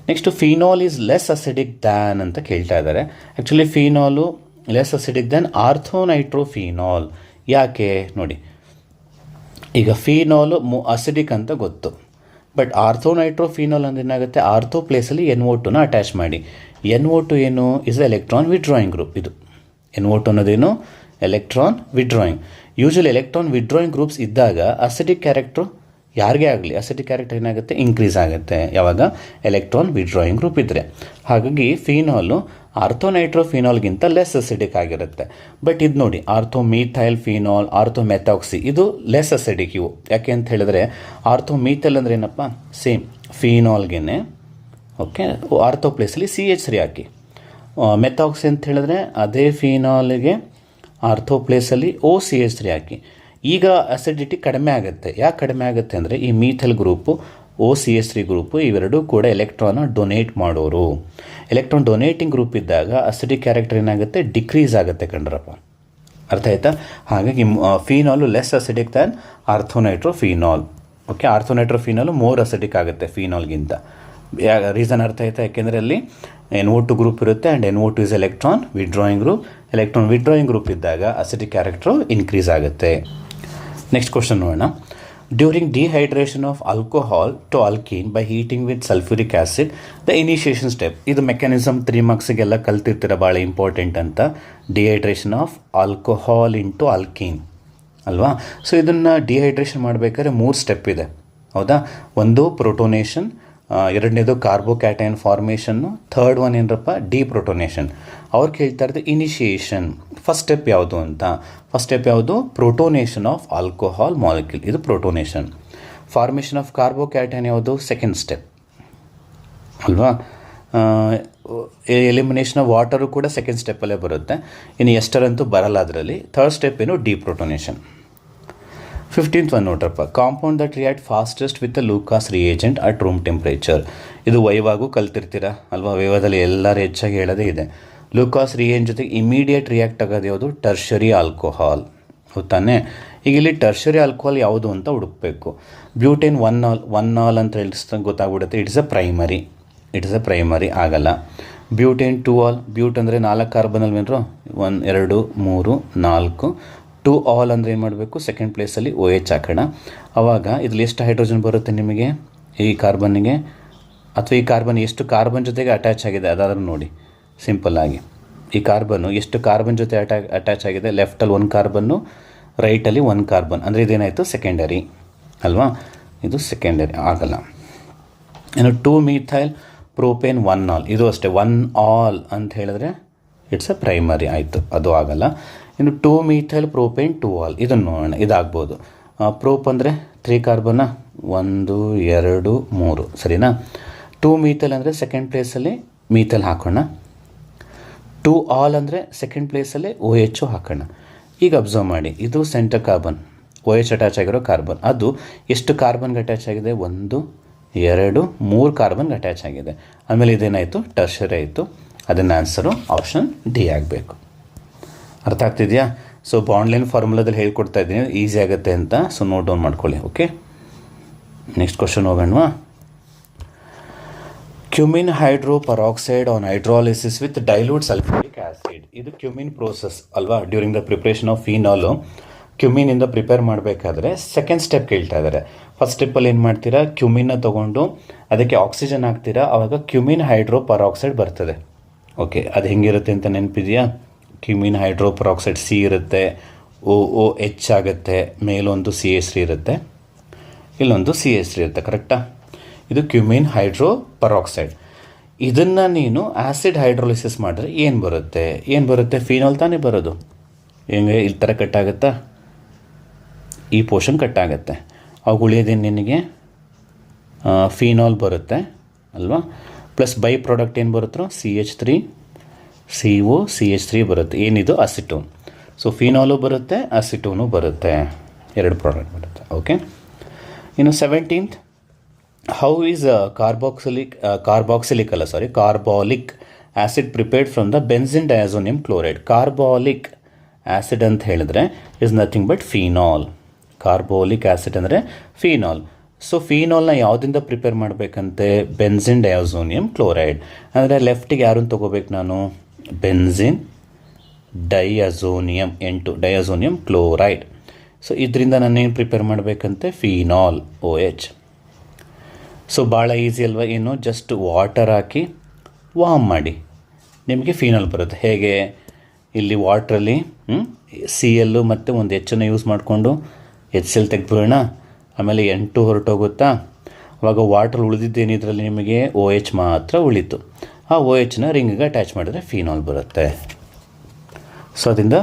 Next phenol is less acidic than ಅಂತ ಕೇಳ್ತಾ ಇದ್ದಾರೆ. Actually phenol less acidic than orthonitrophenol. ಯಾಕೆ ನೋಡಿ, ಈಗ ಫಿನಾಲು ಅಸಿಡಿಕ್ ಅಂತ ಗೊತ್ತು, ಬಟ್ ಆರ್ಥೋನೈಟ್ರೋಫಿನಾಲ್ ಅಂದ್ರೆ ಏನಾಗುತ್ತೆ, ಆರ್ಥೋ ಪ್ಲೇಸಲ್ಲಿ NO2ನ ಅಟ್ಯಾಚ್ ಮಾಡಿ. NO2 ಏನು ಇಸ್ ಎಲೆಕ್ಟ್ರಾನ್ ವಿಡ್ರಾಯಿಂಗ್ ಗ್ರೂಪ್. ಇದು NO2 ಅನ್ನೋದೇನು electron withdrawing. Usually electron withdrawing groups ಇದ್ದಾಗ ಅಸಿಡಿಕ್ ಕ್ಯಾರೆಕ್ಟ್ರು ಯಾರಿಗೇ ಆಗಲಿ ಅಸಿಡಿಕ್ ಕ್ಯಾರೆಕ್ಟರ್ ಏನಾಗುತ್ತೆ, ಇನ್ಕ್ರೀಸ್ ಆಗುತ್ತೆ ಯಾವಾಗ ಎಲೆಕ್ಟ್ರಾನ್ ವಿಡ್ರಾಯಿಂಗ್ ಗ್ರೂಪ್ ಇದ್ದರೆ. ಹಾಗಾಗಿ ಫಿನಾಲು ಆರ್ಥೋನೈಟ್ರೋಫಿನಾಲ್ಗಿಂತ ಲೆಸ್ ಅಸಿಡಿಕ್ ಆಗಿರುತ್ತೆ. ಬಟ್ ಇದು ನೋಡಿ, ಆರ್ಥೋಮೀಥೈಲ್ ಫಿನಾಲ್, ಆರ್ಥೋಮೆಥಾಕ್ಸಿ ಇದು ಲೆಸ್ ಅಸಿಡಿಕ್ ಇವು. ಯಾಕೆ ಅಂತ ಹೇಳಿದ್ರೆ ಆರ್ಥೋಮೀಥೈಲ್ ಅಂದರೆ ಏನಪ್ಪ, ಸೇಮ್ ಫಿನಾಲ್ಗೆ ಓಕೆ ಆರ್ಥೋ ಪ್ಲೇಸಲ್ಲಿ CH3 ಹಾಕಿ. ಮೆಥಾಕ್ಸಿ ಅಂತ ಹೇಳಿದ್ರೆ ಅದೇ ಫಿನಾಲ್ಗೆ ಆರ್ಥೋ ಪ್ಲೇಸಲ್ಲಿ OCH3 ಹಾಕಿ. ಈಗ ಅಸಿಡಿಟಿ ಕಡಿಮೆ ಆಗುತ್ತೆ. ಯಾಕೆ ಕಡಿಮೆ ಆಗುತ್ತೆ ಅಂದರೆ ಈ ಮೀಥೈಲ್ ಗ್ರೂಪು OCH3 ಗ್ರೂಪು ಇವೆರಡೂ ಕೂಡ ಎಲೆಕ್ಟ್ರಾನ್ನ ಡೊನೇಟ್ ಮಾಡೋರು. ಎಲೆಕ್ಟ್ರಾನ್ ಡೊನೇಟಿಂಗ್ ಗ್ರೂಪ್ ಇದ್ದಾಗ ಅಸಿಡಿಕ್ ಕ್ಯಾರೆಕ್ಟರ್ ಏನಾಗುತ್ತೆ, ಡಿಕ್ರೀಸ್ ಆಗುತ್ತೆ ಕಣ್ರಪ್ಪ. ಅರ್ಥ ಆಯ್ತಾ? ಹಾಗಾಗಿ phenol less acidic than orthonitrophenol. Okay, orthonitrophenol more acidic ಆಗುತ್ತೆ ಫಿನಾಲ್ಗಿಂತ. ರೀಸನ್ ಅರ್ಥ ಆಯ್ತಾ? ಯಾಕೆಂದರೆ ಅಲ್ಲಿ NO2 ಗ್ರೂಪ್ ಇರುತ್ತೆ and NO2 is electron withdrawing group. Electron withdrawing group ಇದ್ದಾಗ ಅಸಿಡಿಕ್ ಕ್ಯಾರೆಕ್ಟ್ರು ಇನ್ಕ್ರೀಸ್ ಆಗುತ್ತೆ. ನೆಕ್ಸ್ಟ್ ಕ್ವಶನ್ ನೋಡೋಣ. During dehydration of alcohol to alkene by heating with sulphuric acid the initiation step. ಇದು mechanism 3 ಮಾರ್ಕ್ಸಿಗೆಲ್ಲ ಕಲ್ತಿರ್ತೀರ, ಭಾಳ important ಅಂತ. Dehydration of alcohol into alkene ಅಲ್ವಾ? So ಇದನ್ನು ಡಿಹೈಡ್ರೇಷನ್ ಮಾಡಬೇಕಾದ್ರೆ 3 ಸ್ಟೆಪ್ ಇದೆ, ಹೌದಾ? ಒಂದು ಪ್ರೋಟೋನೇಷನ್, ಎರಡನೇದು ಕಾರ್ಬೋಕ್ಯಾಟೈನ್ ಫಾರ್ಮೇಷನ್ನು, ಥರ್ಡ್ ಒನ್ ಏನರಪ್ಪ ಡಿಪ್ರೋಟೋನೇಷನ್. ಅವ್ರು ಕೇಳ್ತಾ ಇರೋದು ಇನಿಷಿಯೇಷನ್ ಫಸ್ಟ್ ಸ್ಟೆಪ್ ಯಾವುದು ಅಂತ. ಫಸ್ಟ್ ಸ್ಟೆಪ್ ಯಾವುದು? ಪ್ರೋಟೋನೇಷನ್ ಆಫ್ ಆಲ್ಕೋಹಾಲ್ ಮಾಲಿಕ್ಯೂಲ್, ಇದು ಪ್ರೋಟೋನೇಷನ್. ಫಾರ್ಮೇಷನ್ ಆಫ್ ಕಾರ್ಬೋಕ್ಯಾಟೈನ್ ಯಾವುದು? ಸೆಕೆಂಡ್ ಸ್ಟೆಪ್ ಅಲ್ವಾ? ಎಲಿಮಿನೇಷನ್ ಆಫ್ ವಾಟರು ಕೂಡ ಸೆಕೆಂಡ್ ಸ್ಟೆಪ್ಪಲ್ಲೇ ಬರುತ್ತೆ. ಇನ್ನು ಎಷ್ಟರಂತೂ ಬರಲ್ಲ ಅದರಲ್ಲಿ. ಥರ್ಡ್ ಸ್ಟೆಪ್ ಏನು? ಡಿಪ್ರೋಟೋನೇಷನ್. 15th ಒನ್ ನೋಡ್ರಪ್ಪ. Compound that react fastest with the Lucas reagent at room temperature. ಇದು ವೈವಾಗೂ ಕಲ್ತಿರ್ತೀರ ಅಲ್ವಾ? ವೈವಾದಲ್ಲಿ ಎಲ್ಲರೂ ಹೆಚ್ಚಾಗಿ ಹೇಳೋದೇ ಇದೆ. ಲೂಕಾಸ್ ರಿಯೇಜೆಂಟ್ ಜೊತೆಗೆ ಇಮಿಡಿಯೇಟ್ ರಿಯಾಕ್ಟ್ ಆಗೋದು ಯಾವುದು? ಟರ್ಷರಿ ಆಲ್ಕೋಹಾಲ್, ಗೊತ್ತಾನೆ? ಈಗ ಇಲ್ಲಿ ಟರ್ಷರಿ ಆಲ್ಕೋಹಾಲ್ ಯಾವುದು ಅಂತ ಹುಡುಕಬೇಕು. ಬ್ಯೂಟೇನ್ ಒನ್ ಆಲ್ ಅಂತ ಹೇಳಿದ್ರೆ ಗೊತ್ತಾಗ್ಬಿಡುತ್ತೆ. ಇಟ್ಸ್ ಅ ಪ್ರೈಮರಿ ಆಗಲ್ಲ. Butane 2 ol. ಬ್ಯೂಟ್ ಅಂದರೆ 4 ಕಾರ್ಬನ್ ಅಲ್ವೇನ್ರು? 1 2 3 4. 2 ಆಲ್ ಅಂದರೆ ಏನು ಮಾಡಬೇಕು? ಸೆಕೆಂಡ್ ಪ್ಲೇಸಲ್ಲಿ OH ಹಾಕೋಣ. ಆವಾಗ ಇದರಲ್ಲಿ ಎಷ್ಟು ಹೈಡ್ರೋಜನ್ ಬರುತ್ತೆ ನಿಮಗೆ ಈ ಕಾರ್ಬನ್ನಿಗೆ? ಅಥವಾ ಈ ಕಾರ್ಬನ್ ಎಷ್ಟು ಕಾರ್ಬನ್ ಜೊತೆಗೆ ಅಟ್ಯಾಚ್ ಆಗಿದೆ ಅದಾದ್ರೂ ನೋಡಿ ಸಿಂಪಲ್ಲಾಗಿ. ಈ ಕಾರ್ಬನ್ನು ಎಷ್ಟು ಕಾರ್ಬನ್ ಜೊತೆ ಅಟ್ಯಾಚ್ ಆಗಿದೆ? ಲೆಫ್ಟಲ್ಲಿ 1 ಕಾರ್ಬನ್ನು, ರೈಟಲ್ಲಿ 1 ಕಾರ್ಬನ್. ಅಂದರೆ ಇದೇನಾಯಿತು? ಸೆಕೆಂಡರಿ ಅಲ್ವಾ? ಇದು ಸೆಕೆಂಡರಿ ಆಗಲ್ಲ. ಇನ್ನು 2 ಮೀಥೈಲ್ ಪ್ರೋಪೇನ್ 1 ಆಲ್, ಇದು ಅಷ್ಟೇ 1 ಆಲ್ ಅಂತ ಹೇಳಿದ್ರೆ ಇಟ್ಸ್ ಅ ಪ್ರೈಮರಿ ಆಯಿತು, ಅದು ಆಗಲ್ಲ. ಇನ್ನು 2 ಮೀಥೈಲ್ ಪ್ರೋಪೇನ್ 2 ಆಲ್, ಇದನ್ನು ನೋಡೋಣ, ಇದಾಗ್ಬೋದು. ಪ್ರೋಪ್ ಅಂದರೆ 3 ಕಾರ್ಬನ್ನ, 1 2 3, ಸರಿನಾ? 2 ಮೀಥೈಲ್ ಅಂದರೆ ಸೆಕೆಂಡ್ ಪ್ಲೇಸಲ್ಲಿ ಮೀಥೈಲ್ ಹಾಕೋಣ. 2 ಆಲ್ ಅಂದರೆ ಸೆಕೆಂಡ್ ಪ್ಲೇಸಲ್ಲಿ OH ಹಾಕೋಣ. ಈಗ ಅಬ್ಸರ್ವ್ ಮಾಡಿ, ಇದು ಸೆಂಟರ್ ಕಾರ್ಬನ್, OH ಅಟ್ಯಾಚ್ ಆಗಿರೋ ಕಾರ್ಬನ್. ಅದು ಎಷ್ಟು ಕಾರ್ಬನ್ಗೆ ಅಟ್ಯಾಚ್ ಆಗಿದೆ? 1 2 3 ಕಾರ್ಬನ್ಗೆ ಅಟ್ಯಾಚ್ ಆಗಿದೆ. ಆಮೇಲೆ ಇದೇನಾಯಿತು? ಟರ್ಷರಿ ಆಯಿತು. ಅದನ್ನು ಆನ್ಸರು ಆಪ್ಷನ್ ಡಿ ಆಗಬೇಕು. ಅರ್ಥ ಆಗ್ತಿದೆಯಾ? ಸೊ ಬಾಂಡ್ಲೈನ್ ಫಾರ್ಮುಲಾದಲ್ಲಿ ಹೇಳ್ಕೊಡ್ತಾ ಇದ್ದೀನಿ, ಈಸಿ ಆಗುತ್ತೆ ಅಂತ. ಸೊ ನೋಟ್ ಡೌನ್ ಮಾಡ್ಕೊಳ್ಳಿ. ಓಕೆ, ನೆಕ್ಸ್ಟ್ ಕ್ವಶನ್ ಹೋಗೋಣವಾ? Cumene hydroperoxide on hydrolysis with dilute sulphuric acid. ಇದು ಕ್ಯುಮಿನ್ ಪ್ರೋಸೆಸ್ ಅಲ್ವಾ? During the preparation of phenol, ಕ್ಯುಮಿನಿಂದ ಪ್ರಿಪೇರ್ ಮಾಡಬೇಕಾದ್ರೆ ಸೆಕೆಂಡ್ ಸ್ಟೆಪ್ ಕೇಳ್ತಾ ಇದ್ದಾರೆ. ಫಸ್ಟ್ ಸ್ಟೆಪ್ಪಲ್ಲಿ ಏನು ಮಾಡ್ತೀರಾ? ಕ್ಯುಮಿನ್ನ ತೊಗೊಂಡು ಅದಕ್ಕೆ ಆಕ್ಸಿಜನ್ ಹಾಕ್ತೀರಾ, ಆವಾಗ ಕ್ಯುಮಿನ್ ಹೈಡ್ರೋ ಪರಾಕ್ಸೈಡ್ ಬರ್ತದೆ. ಓಕೆ, ಅದು ಹೆಂಗಿರುತ್ತೆ ಅಂತ ನೆನಪಿದೆಯಾ? ಕ್ಯುಮಿನ್ ಹೈಡ್ರೋ ಪರಾಕ್ಸೈಡ್ C ಇರುತ್ತೆ, OH ಆಗುತ್ತೆ, ಮೇಲೊಂದು CH3 ಇರುತ್ತೆ, ಇಲ್ಲೊಂದು CH3 ಇರುತ್ತೆ, ಕರೆಕ್ಟಾ? ಇದು ಕ್ಯುಮಿನ್ ಹೈಡ್ರೋ ಪರಾಕ್ಸೈಡ್. ಇದನ್ನು ನೀನು ಆ್ಯಸಿಡ್ ಹೈಡ್ರೋಲಿಸಿಸ್ ಮಾಡಿದ್ರೆ ಏನು ಬರುತ್ತೆ? ಫಿನಾಲ್ ತಾನೇ ಬರೋದು. ಹೆಂಗೆ ಈ ಥರ ಕಟ್ಟಾಗುತ್ತಾ? ಈ ಪೋರ್ಷನ್ ಕಟ್ಟಾಗುತ್ತೆ. ಅವು ಉಳಿಯೋದೇನು ನಿನಗೆ? ಫಿನಾಲ್ ಬರುತ್ತೆ ಅಲ್ವಾ? ಪ್ಲಸ್ ಬೈ ಪ್ರಾಡಕ್ಟ್ ಏನು ಬರುತ್ತೋ? CH3 CO CH3 ಬರುತ್ತೆ. ಏನಿದು? ಅಸಿಟೋನ್. ಸೊ ಫಿನಾಲು ಬರುತ್ತೆ, ಅಸಿಟೋನು ಬರುತ್ತೆ, 2 ಪ್ರಾಡಕ್ಟ್ ಬರುತ್ತೆ. ಓಕೆ, ಇನ್ನು 17th, how is carboxylic acid prepared from the benzene diazonium chloride. Carbolic acid ಅಂತ ಹೇಳಿದ್ರೆ is nothing but phenol. Carbolic acid ಅಂದರೆ ಫಿನಾಲ್. ಸೊ ಫೀನಾಲ್ನ ಯಾವುದಿಂದ ಪ್ರಿಪೇರ್ ಮಾಡಬೇಕಂತೆ? Benzene diazonium chloride. ಅಂದರೆ ಲೆಫ್ಟಿಗೆ ಯಾರನ್ನು ತೊಗೋಬೇಕು ನಾನು? Benzene diazonium diazonium chloride. So ಇದರಿಂದ ನಾನೇನು ಪ್ರಿಪೇರ್ ಮಾಡಬೇಕಂತೆ? Phenol OH. ಸೊ ಭಾಳ ಈಸಿ ಅಲ್ವಾ? ಏನು, ಜಸ್ಟ್ ವಾಟರ್ ಹಾಕಿ ವಾರ್ಮ್ ಮಾಡಿ ನಿಮಗೆ ಫೀನಾಲ್ ಬರುತ್ತೆ. ಹೇಗೆ? ಇಲ್ಲಿ ವಾಟ್ರಲ್ಲಿ CL ಮತ್ತು ಒಂದು Hನ್ನು ಯೂಸ್ ಮಾಡಿಕೊಂಡು HCl ತೆಗೆದ್ಬಿಡೋಣ. ಆಮೇಲೆ N2 ಹೊರಟೋಗುತ್ತಾ. ಆವಾಗ ವಾಟರ್ ಉಳಿದಿದ್ದೇನಿದ್ರಲ್ಲಿ ನಿಮಗೆ OH ಮಾತ್ರ ಉಳಿತು. ಆ OHನ ರಿಂಗಿಗೆ ಅಟ್ಯಾಚ್ ಮಾಡಿದ್ರೆ ಫೀನಾಲ್ ಬರುತ್ತೆ. ಸೊ ಅದರಿಂದ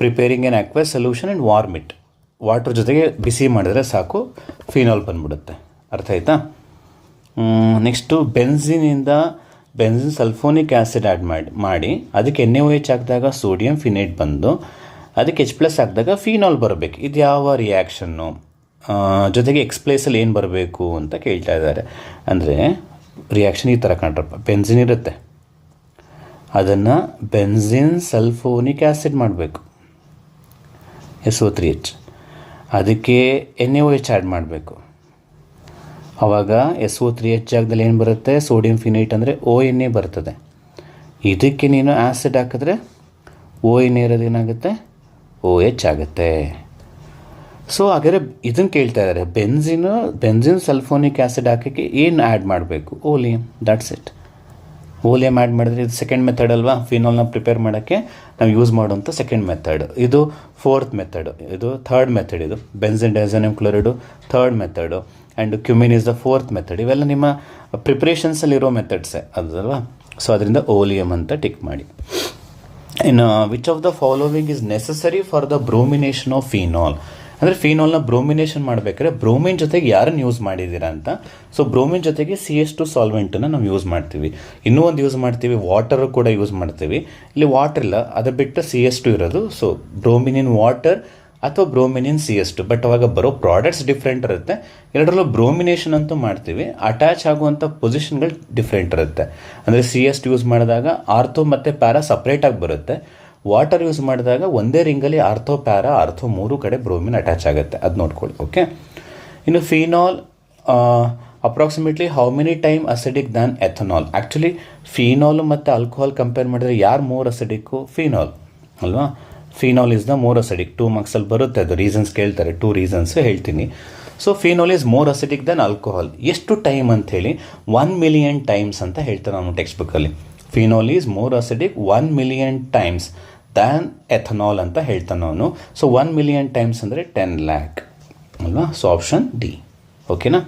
preparing an aqua solution and warm it. Water ಜೊತೆಗೆ ಬಿಸಿ ಮಾಡಿದ್ರೆ ಸಾಕು, ಫೀನಾಲ್ ಬಂದ್ಬಿಡುತ್ತೆ. ಅರ್ಥ ಆಯ್ತಾ? ನೆಕ್ಸ್ಟು ಬೆನ್ಸಿನಿಂದ ಬೆನ್ಸಿನ್ ಸಲ್ಫೋನಿಕ್ ಆ್ಯಸಿಡ್ ಆ್ಯಡ್ ಮಾಡಿ ಅದಕ್ಕೆ NaOH ಹಾಕಿದಾಗ ಸೋಡಿಯಂ ಫಿನೇಟ್ ಬಂದು ಅದಕ್ಕೆ H+ ಹಾಕಿದಾಗ ಫೀನಾಲ್ ಬರಬೇಕು. ಇದು ಯಾವ ರಿಯಾಕ್ಷನ್ನು? ಜೊತೆಗೆ ಎಕ್ಸ್ಪ್ಲೇಸಲ್ಲಿ ಏನು ಬರಬೇಕು ಅಂತ ಕೇಳ್ತಾ ಇದ್ದಾರೆ. ಅಂದರೆ ರಿಯಾಕ್ಷನ್ ಈ ಥರ ಕಂಡ್ರಪ್ಪ. ಬೆನ್ಸಿನ್ ಇರುತ್ತೆ, ಅದನ್ನು ಬೆನ್ಸಿನ್ ಸಲ್ಫೋನಿಕ್ ಆ್ಯಸಿಡ್ ಮಾಡಬೇಕು, SO3H. ಅದಕ್ಕೆ NaOH ಆ್ಯಡ್ ಮಾಡಬೇಕು. ಆವಾಗ SO3H ಜಾಗದಲ್ಲಿ ಏನು ಬರುತ್ತೆ? ಸೋಡಿಯಂ ಫಿನೇಟ್ ಅಂದರೆ ONA ಬರ್ತದೆ. ಇದಕ್ಕೆ ನೀನು ಆ್ಯಸಿಡ್ ಹಾಕಿದ್ರೆ ONA ಇರೋದು ಏನಾಗುತ್ತೆ? OH ಆಗುತ್ತೆ. ಸೊ ಹಾಗಾದರೆ ಇದನ್ನು ಕೇಳ್ತಾ ಇದ್ದಾರೆ, ಬೆನ್ಸಿನ್ ಸಲ್ಫೋನಿಕ್ ಆ್ಯಸಿಡ್ ಹಾಕೋಕ್ಕೆ ಏನು ಆ್ಯಡ್ ಮಾಡಬೇಕು? Oleum. That's it. Oleum add ಮಾಡಿದ್ರೆ ಇದು ಸೆಕೆಂಡ್ ಮೆಥಡ್ ಅಲ್ವಾ? ಫಿನಾಲ್ನ ಪ್ರಿಪೇರ್ ಮಾಡೋಕ್ಕೆ ನಾವು ಯೂಸ್ ಮಾಡುವಂಥ ಸೆಕೆಂಡ್ ಮೆಥಡ್. ಇದು 4th ಮೆಥಡ್. ಇದು 3rd ಮೆಥಡ್. ಇದು benzene diazonium chloride 3rd method and cumene is the 4th method. ಇವೆಲ್ಲ ನಿಮ್ಮ ಪ್ರಿಪ್ರೇಷನ್ಸಲ್ಲಿರೋ ಮೆಥಡ್ಸೇ ಅದಲ್ವಾ? ಸೊ ಅದರಿಂದ ಓಲಿಯಂ ಅಂತ ಟಿಕ್ ಮಾಡಿ. ಇನ್ನು which of the following is necessary for the bromination of phenol? ಅಂದರೆ ಫೀನಾಲ್ನ ಬ್ರೋಮಿನೇಷನ್ ಮಾಡಬೇಕಾದ್ರೆ ಬ್ರೋಮಿನ್ ಜೊತೆಗೆ ಯಾರನ್ನು ಯೂಸ್ ಮಾಡಿದ್ದೀರಾ ಅಂತ. ಸೊ ಬ್ರೋಮಿನ್ ಜೊತೆಗೆ CH2 ಸಾಲ್ವೆಂಟನ್ನು ನಾವು ಯೂಸ್ ಮಾಡ್ತೀವಿ. ಇನ್ನೂ ಒಂದು ಯೂಸ್ ಮಾಡ್ತೀವಿ, ವಾಟರು ಕೂಡ ಯೂಸ್ ಮಾಡ್ತೀವಿ. ಇಲ್ಲಿ ವಾಟರ್ ಇಲ್ಲ, ಅದು ಬಿಟ್ಟು CH2 ಇರೋದು. ಸೊ ಬ್ರೋಮಿನ್ ಇನ್ ವಾಟರ್ ಅಥವಾ ಬ್ರೋಮಿನ್ ಇನ್ CH2. ಬಟ್ ಅವಾಗ ಬರೋ ಪ್ರಾಡಕ್ಟ್ಸ್ ಡಿಫ್ರೆಂಟ್ ಇರುತ್ತೆ. ಎರಡರಲ್ಲೂ ಬ್ರೋಮಿನೇಷನ್ ಅಂತೂ ಮಾಡ್ತೀವಿ, ಅಟ್ಯಾಚ್ ಆಗುವಂಥ ಪೊಸಿಷನ್ಗಳು ಡಿಫ್ರೆಂಟ್ ಇರುತ್ತೆ. ಅಂದರೆ CH2 ಯೂಸ್ ಮಾಡಿದಾಗ ಆರ್ಥೋ ಮತ್ತು ಪ್ಯಾರಾ ಸಪ್ರೇಟಾಗಿ ಬರುತ್ತೆ. ವಾಟರ್ ಯೂಸ್ ಮಾಡಿದಾಗ ಒಂದೇ ರಿಂಗಲ್ಲಿ ಆರ್ಥೋ ಪ್ಯಾರಾ ಆರ್ಥೋ 3 ಕಡೆ ಬ್ರೋಮಿನ್ ಅಟ್ಯಾಚ್ ಆಗುತ್ತೆ. ಅದು ನೋಡ್ಕೊಳ್ಳಿ. ಓಕೆ. ಇನ್ನು phenol approximately how many time acidic than ethanol? Actually phenol ಮತ್ತು ಆಲ್ಕೋಹಾಲ್ ಕಂಪೇರ್ ಮಾಡಿದ್ರೆ ಯಾರು ಮೋರ್ ಅಸಿಡಿಕ್ಕು? ಫೀನಾಲ್ ಅಲ್ವಾ? Phenol is the more acidic. 2 ಮಾರ್ಕ್ಸಲ್ಲಿ ಬರುತ್ತೆ ಅದು. ರೀಸನ್ಸ್ ಕೇಳ್ತಾರೆ, 2 ರೀಸನ್ಸ್ ಹೇಳ್ತೀನಿ. So phenol is more acidic then alcohol. ಎಷ್ಟು ಟೈಮ್ ಅಂಥೇಳಿ? 1 ಮಿಲಿಯನ್ ಟೈಮ್ಸ್ ಅಂತ ಹೇಳ್ತಾರೆ ನಾನು ಟೆಕ್ಸ್ಟ್ ಬುಕ್ಕಲ್ಲಿ. Phenol is more acidic 1 million times than ethanol ಅಂತ ಹೇಳ್ತಾನೆ ಅವನು. ಸೊ 1 ಮಿಲಿಯನ್ ಟೈಮ್ಸ್ ಅಂದರೆ 10 lakh ಅಲ್ವಾ? So option D. ಓಕೆನಾ?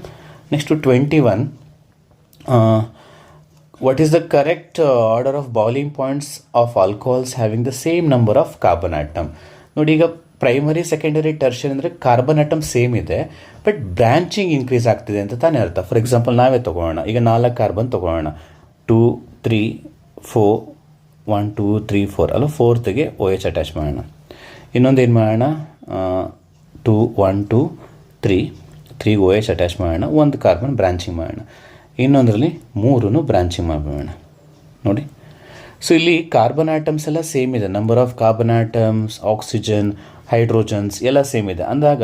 Next 21. What is the correct order of boiling points of alcohols having the same number of carbon atom? ನೋಡಿ, ಈಗ primary, secondary, tertiary ಅಂದರೆ carbon atom same ಇದೆ, but branching increase ಆಗ್ತಿದೆ ಅಂತ ತಾನೇ ಅರ್ಥ. ಫಾರ್ ಎಕ್ಸಾಂಪಲ್ ನಾವೇ ತೊಗೊಳ್ಳೋಣ, ಈಗ 4 ಕಾರ್ಬನ್ ತೊಗೊಳ್ಳೋಣ. 2 3 4 1 2 3 4 ಅಲ್ಲ, 4th OH ಅಟ್ಯಾಚ್ ಮಾಡೋಣ. ಇನ್ನೊಂದು ಏನು ಮಾಡೋಣ? 2 1 2 3 OH ಅಟ್ಯಾಚ್ ಮಾಡೋಣ. ಒಂದು ಕಾರ್ಬನ್ ಬ್ರಾಂಚಿಂಗ್ ಮಾಡೋಣ. ಇನ್ನೊಂದರಲ್ಲಿ 3 ಬ್ರಾಂಚಿಂಗ್ ಮಾಡೋಣ. ನೋಡಿ, ಸೊ ಇಲ್ಲಿ ಕಾರ್ಬನ್ ಆಟಮ್ಸ್ ಎಲ್ಲ ಸೇಮ್ ಇದೆ. Number of carbon atoms, oxygen, hydrogens ಎಲ್ಲ ಸೇಮ್ ಇದೆ. ಅಂದಾಗ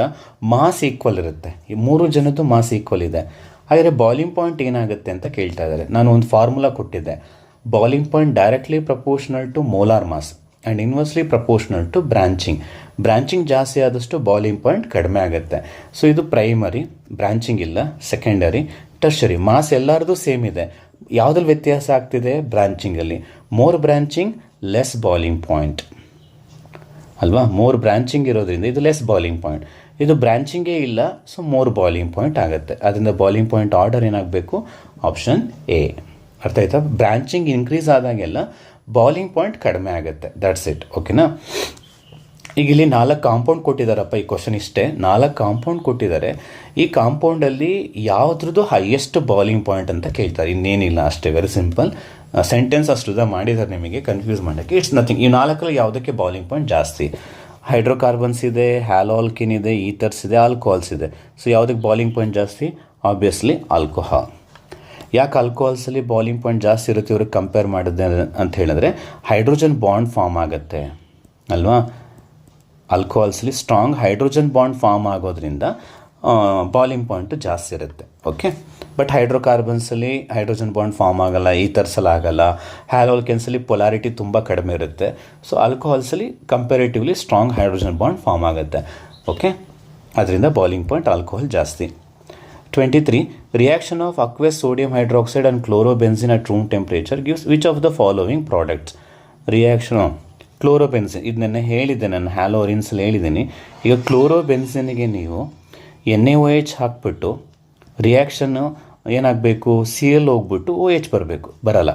ಮಾಸ್ ಈಕ್ವಲ್ ಇರುತ್ತೆ. ಈ 3 ಜನದ್ದು ಮಾಸ್ ಈಕ್ವಲ್ ಇದೆ. ಹಾಗಾದರೆ ಬಾಯ್ಲಿಂಗ್ ಪಾಯಿಂಟ್ ಏನಾಗುತ್ತೆ ಅಂತ ಕೇಳ್ತಾ ಇದ್ದಾರೆ. ನಾನು ಒಂದು ಫಾರ್ಮುಲಾ ಕೊಟ್ಟಿದ್ದೆ. Boiling point directly proportional to molar mass and inversely proportional to branching. Branching ಜಾಸ್ತಿ ಆದಷ್ಟು ಬಾಯ್ಲಿಂಗ್ ಪಾಯಿಂಟ್ ಕಡಿಮೆ ಆಗುತ್ತೆ. ಸೊ ಇದು ಪ್ರೈಮರಿ, ಬ್ರಾಂಚಿಂಗ್ ಇಲ್ಲ. ಸೆಕೆಂಡರಿ, ಟರ್ಷರಿ, ಮಾಸ್ ಎಲ್ಲರದು ಸೇಮ್ ಇದೆ. ಯಾವುದ್ರಲ್ಲಿ ವ್ಯತ್ಯಾಸ ಆಗ್ತಿದೆ? ಬ್ರಾಂಚಿಂಗಲ್ಲಿ. More branching, less boiling point ಅಲ್ವಾ? ಮೋರ್ ಬ್ರಾಂಚಿಂಗ್ ಇರೋದ್ರಿಂದ ಇದು ಲೆಸ್ ಬಾಯ್ಲಿಂಗ್ ಪಾಯಿಂಟ್. ಇದು ಬ್ರಾಂಚಿಂಗೇ ಇಲ್ಲ, ಸೊ ಮೋರ್ ಬಾಯ್ಲಿಂಗ್ ಪಾಯಿಂಟ್ ಆಗುತ್ತೆ. ಅದರಿಂದ ಬಾಯ್ಲಿಂಗ್ ಪಾಯಿಂಟ್ ಆರ್ಡರ್ ಏನಾಗಬೇಕು? Option A. ಅರ್ಥ ಆಯ್ತಾ? ಬ್ರಾಂಚಿಂಗ್ ಇನ್ಕ್ರೀಸ್ ಆದಾಗೆಲ್ಲ ಬಾಯ್ಲಿಂಗ್ ಪಾಯಿಂಟ್ ಕಡಿಮೆ ಆಗುತ್ತೆ. That's it. ಓಕೆನಾ? ಈಗ ಇಲ್ಲಿ 4 ಕಾಂಪೌಂಡ್ ಕೊಟ್ಟಿದ್ದಾರಪ್ಪ. ಈ ಕ್ವಶನ್ ಇಷ್ಟೇ. 4 ಕಾಂಪೌಂಡ್ ಕೊಟ್ಟಿದ್ದಾರೆ. ಈ ಕಾಂಪೌಂಡಲ್ಲಿ ಯಾವುದ್ರದ್ದು ಹೈಯೆಸ್ಟ್ ಬಾಯ್ಲಿಂಗ್ ಪಾಯಿಂಟ್ ಅಂತ ಕೇಳ್ತಾರೆ. ಇನ್ನೇನಿಲ್ಲ, ಅಷ್ಟೇ. Very simple. ಸೆಂಟೆನ್ಸ್ ಅಷ್ಟು ಮಾಡಿದ್ದಾರೆ ನಿಮಗೆ ಕನ್ಫ್ಯೂಸ್ ಮಾಡೋಕ್ಕೆ. It's nothing. ಈ 4ರಲ್ಲಿ ಯಾವುದಕ್ಕೆ ಬಾಯ್ಲಿಂಗ್ ಪಾಯಿಂಟ್ ಜಾಸ್ತಿ? ಹೈಡ್ರೋಕಾರ್ಬನ್ಸ್ ಇದೆ, ಹ್ಯಾಲೋಲ್ಕಿನ್ ಇದೆ, ಈಥರ್ಸ್ ಇದೆ, ಆಲ್ಕೋಹಾಲ್ಸ್ ಇದೆ. ಸೊ ಯಾವುದಕ್ಕೆ ಬಾಯ್ಲಿಂಗ್ ಪಾಯಿಂಟ್ ಜಾಸ್ತಿ? Obviously alcohol. ಯಾಕೆ ಆಲ್ಕೋಹಾಲ್ಸಲ್ಲಿ ಬಾಯ್ಲಿಂಗ್ ಪಾಯಿಂಟ್ ಜಾಸ್ತಿ ಇರುತ್ತೆ ಇವ್ರಿಗೆ ಕಂಪೇರ್ ಮಾಡಿದೆ ಅಂತ ಹೇಳಿದ್ರೆ, ಹೈಡ್ರೋಜನ್ ಬಾಂಡ್ ಫಾರ್ಮ್ ಆಗುತ್ತೆ ಅಲ್ವಾ? ಆಲ್ಕೋಹಾಲ್ಸಲ್ಲಿ ಸ್ಟ್ರಾಂಗ್ ಹೈಡ್ರೋಜನ್ ಬಾಂಡ್ ಫಾರ್ಮ್ ಆಗೋದ್ರಿಂದ ಬಾಯ್ಲಿಂಗ್ ಪಾಯಿಂಟು ಜಾಸ್ತಿ ಇರುತ್ತೆ. ಓಕೆ, ಬಟ್ ಹೈಡ್ರೋಕಾರ್ಬನ್ಸಲ್ಲಿ ಹೈಡ್ರೋಜನ್ ಬಾಂಡ್ ಫಾರ್ಮ್ ಆಗಲ್ಲ, ಈಥರ್ಸಲ್ಲಿ ಆಗಲ್ಲ. ಹ್ಯಾಲೋಲ್ಕೆನ್ಸಲ್ಲಿ ಪೊಲಾರಿಟಿ ತುಂಬ ಕಡಿಮೆ ಇರುತ್ತೆ. ಸೊ ಆಲ್ಕೋಹಾಲ್ಸಲ್ಲಿ comparatively strong hydrogen bond form ಆಗುತ್ತೆ. ಓಕೆ, ಅದರಿಂದ ಬಾಯ್ಲಿಂಗ್ ಪಾಯಿಂಟ್ ಆಲ್ಕೋಹಾಲ್ ಜಾಸ್ತಿ. 23. Reaction of aqueous sodium hydroxide and chlorobenzene at room temperature gives which of the following products? Reaction of ಕ್ಲೋರೋಬೆನ್ಸಿನ್, ಇದು ನೆನ್ನೆ ಹೇಳಿದ್ದೆ, ನಾನು ಹ್ಯಾಲೋರಿನ್ಸಲ್ಲಿ ಹೇಳಿದ್ದೀನಿ. ಈಗ ಕ್ಲೋರೋಬೆನ್ಸಿನ್ಗೆ ನೀವು NaOH ಹಾಕ್ಬಿಟ್ಟು ರಿಯಾಕ್ಷನ್ನು ಏನಾಗಬೇಕು, CL ಹೋಗ್ಬಿಟ್ಟು OH ಬರಬೇಕು, ಬರಲ್ಲ.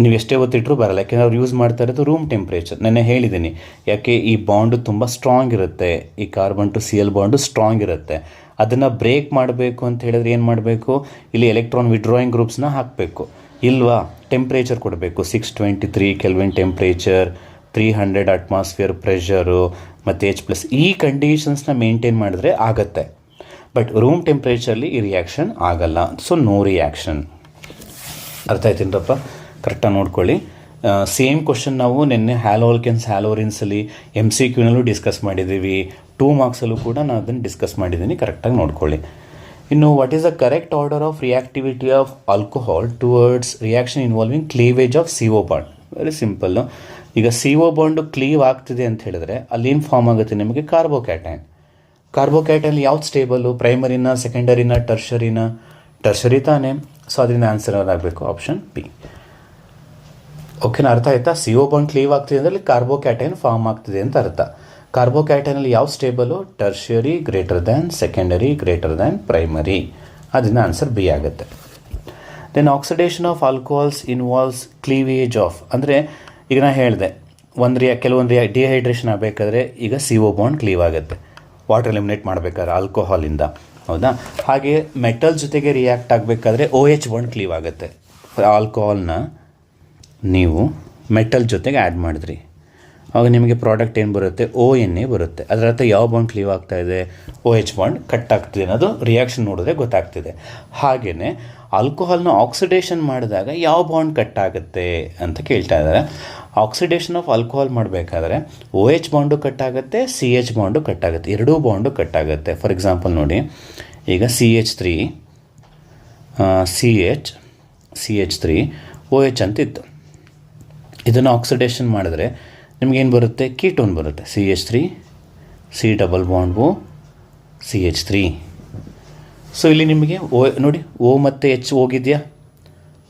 ನೀವು ಎಷ್ಟೇ ಒತ್ತಿಟ್ಟರೂ ಬರಲ್ಲ, ಯಾಕೆಂದರೆ ಅವ್ರು ಯೂಸ್ ಮಾಡ್ತಾ ಇರೋದು ರೂಮ್ ಟೆಂಪ್ರೇಚರ್. ನೆನ್ನೆ ಹೇಳಿದ್ದೀನಿ ಯಾಕೆ, ಈ ಬಾಂಡು ತುಂಬ ಸ್ಟ್ರಾಂಗ್ ಇರುತ್ತೆ, ಈ carbon to CL bond strong ಇರುತ್ತೆ. ಅದನ್ನು ಬ್ರೇಕ್ ಮಾಡಬೇಕು ಅಂತ ಹೇಳಿದ್ರೆ ಏನು ಮಾಡಬೇಕು, ಇಲ್ಲಿ ಎಲೆಕ್ಟ್ರಾನ್ ವಿಡ್ರಾಯಿಂಗ್ ಗ್ರೂಪ್ಸ್ನ ಹಾಕಬೇಕು ಇಲ್ವಾ, ಟೆಂಪ್ರೇಚರ್ ಕೊಡಬೇಕು. 623 ಕೆಲ್ವಿನ್ ಟೆಂಪ್ರೇಚರ್, 300 ಅಟ್ಮಾಸ್ಫಿಯರ್ ಪ್ರೆಷರು ಮತ್ತು H+. ಈ ಕಂಡೀಷನ್ಸ್ನ ಮೇಂಟೈನ್ ಮಾಡಿದ್ರೆ ಆಗುತ್ತೆ. ಬಟ್ ರೂಮ್ ಟೆಂಪ್ರೇಚರ್ಲಿ ಈ ರಿಯಾಕ್ಷನ್ ಆಗಲ್ಲ. So no reaction. ಅರ್ಥ ಆಯ್ತೇನಪ್ಪ? ಕರೆಕ್ಟಾಗಿ ನೋಡ್ಕೊಳ್ಳಿ. ಸೇಮ್ ಕ್ವಶನ್ ನಾವು ನಿನ್ನೆ ಹ್ಯಾಲೋಲ್ಕೆನ್ಸ್ ಹ್ಯಾಲೋರಿನ್ಸಲ್ಲಿ MCQನಲ್ಲೂ ಡಿಸ್ಕಸ್ ಮಾಡಿದ್ದೀವಿ, 2 ಮಾರ್ಕ್ಸಲ್ಲೂ ಕೂಡ ನಾನು ಅದನ್ನು ಡಿಸ್ಕಸ್ ಮಾಡಿದ್ದೀನಿ. ಕರೆಕ್ಟಾಗಿ ನೋಡ್ಕೊಳ್ಳಿ. ಇನ್ನು what is the correct order of reactivity of alcohol towards reaction involving cleavage of CO bond? Very simple. ಈಗ CO ಬಾಂಡು ಕ್ಲೀವ್ ಆಗ್ತಿದೆ ಅಂತ ಹೇಳಿದ್ರೆ ಅಲ್ಲೇನು ಫಾರ್ಮ್ ಆಗುತ್ತೆ ನಿಮಗೆ, ಕಾರ್ಬೋಕ್ಯಾಟೈನ್. ಕಾರ್ಬೋಕ್ಯಾಟೈನ್ ಯಾವ್ದು ಸ್ಟೇಬಲ್ಲು, ಪ್ರೈಮರಿನ, ಸೆಕೆಂಡರಿನ, ಟರ್ಷರಿ ತಾನೇ. ಸೊ ಅದರಿಂದ ಆನ್ಸರ್ ಆಗಬೇಕು ಆಪ್ಷನ್ ಬಿ. ಓಕೆನಾ, ಅರ್ಥ ಆಯ್ತಾ? CO ಬಾಂಡ್ ಕ್ಲೀವ್ ಆಗ್ತಿದೆ ಅಂದರೆ ಕಾರ್ಬೋಕ್ಯಾಟೈನ್ ಫಾರ್ಮ್ ಆಗ್ತಿದೆ ಅಂತ ಅರ್ಥ. ಕಾರ್ಬೋಕ್ಯಾಟೈನಲ್ಲಿ ಯಾವ stable, tertiary greater than secondary greater than primary. ಅದರಿಂದ ಆನ್ಸರ್ ಬಿ ಆಗುತ್ತೆ. Then oxidation of alcohols involves cleavage of, ಅಂದರೆ ಈಗ ನಾನು ಹೇಳಿದೆ ಕೆಲವೊಂದು ಡಿಹೈಡ್ರೇಷನ್ ಆಗಬೇಕಾದ್ರೆ ಈಗ CO ಬಾಂಡ್ ಕ್ಲೀವ್ ಆಗುತ್ತೆ, ವಾಟರ್ ಎಲಿಮಿನೇಟ್ ಮಾಡಬೇಕಾದ್ರೆ ಆಲ್ಕೋಹಾಲಿಂದ, ಹೌದಾ? ಹಾಗೆ ಮೆಟಲ್ ಜೊತೆಗೆ ರಿಯಾಕ್ಟ್ ಆಗಬೇಕಾದ್ರೆ OH ಬಾಂಡ್ ಕ್ಲೀವ್ ಆಗುತ್ತೆ. ಆಲ್ಕೋಹಾಲ್ನ ನೀವು ಮೆಟಲ್ ಜೊತೆಗೆ ಆ್ಯಡ್ ಮಾಡಿದ್ರಿ, ಆವಾಗ ನಿಮಗೆ ಪ್ರಾಡಕ್ಟ್ ಏನು ಬರುತ್ತೆ, ONA ಬರುತ್ತೆ. ಅದರ ಅರ್ಥ ಯಾವ ಬಾಂಡ್ ಕ್ಲೀವ್ ಆಗ್ತಾಯಿದೆ, OH ಬಾಂಡ್ ಕಟ್ ಆಗ್ತಿದೆ ಅನ್ನೋದು ರಿಯಾಕ್ಷನ್ ನೋಡಿದ್ರೆ ಗೊತ್ತಾಗ್ತಿದೆ. ಹಾಗೆಯೇ ಆಲ್ಕೋಹಾಲ್ನ ಆಕ್ಸಿಡೇಷನ್ ಮಾಡಿದಾಗ ಯಾವ ಬಾಂಡ್ ಕಟ್ ಆಗುತ್ತೆ ಅಂತ ಕೇಳ್ತಾ ಇದ್ದಾರೆ. ಆಕ್ಸಿಡೇಷನ್ ಆಫ್ ಆಲ್ಕೋಹಾಲ್ ಮಾಡಬೇಕಾದ್ರೆ OH ಬಾಂಡು ಕಟ್ ಆಗುತ್ತೆ, CH ಬಾಂಡು ಕಟ್ ಆಗುತ್ತೆ, ಎರಡೂ ಬಾಂಡು ಕಟ್ ಆಗುತ್ತೆ. ಫಾರ್ ಎಕ್ಸಾಂಪಲ್ ನೋಡಿ, ಈಗ CH3 CH3 OH ಅಂತಿತ್ತು. ಇದನ್ನು ಆಕ್ಸಿಡೇಷನ್ ಮಾಡಿದ್ರೆ ನಿಮಗೇನು ಬರುತ್ತೆ, ಕೀಟೋನ್ ಬರುತ್ತೆ, CH3 C double bond O CH3. So ಇಲ್ಲಿ ನಿಮಗೆ ನೋಡಿ O ಮತ್ತು H ಹೋಗಿದೆಯಾ,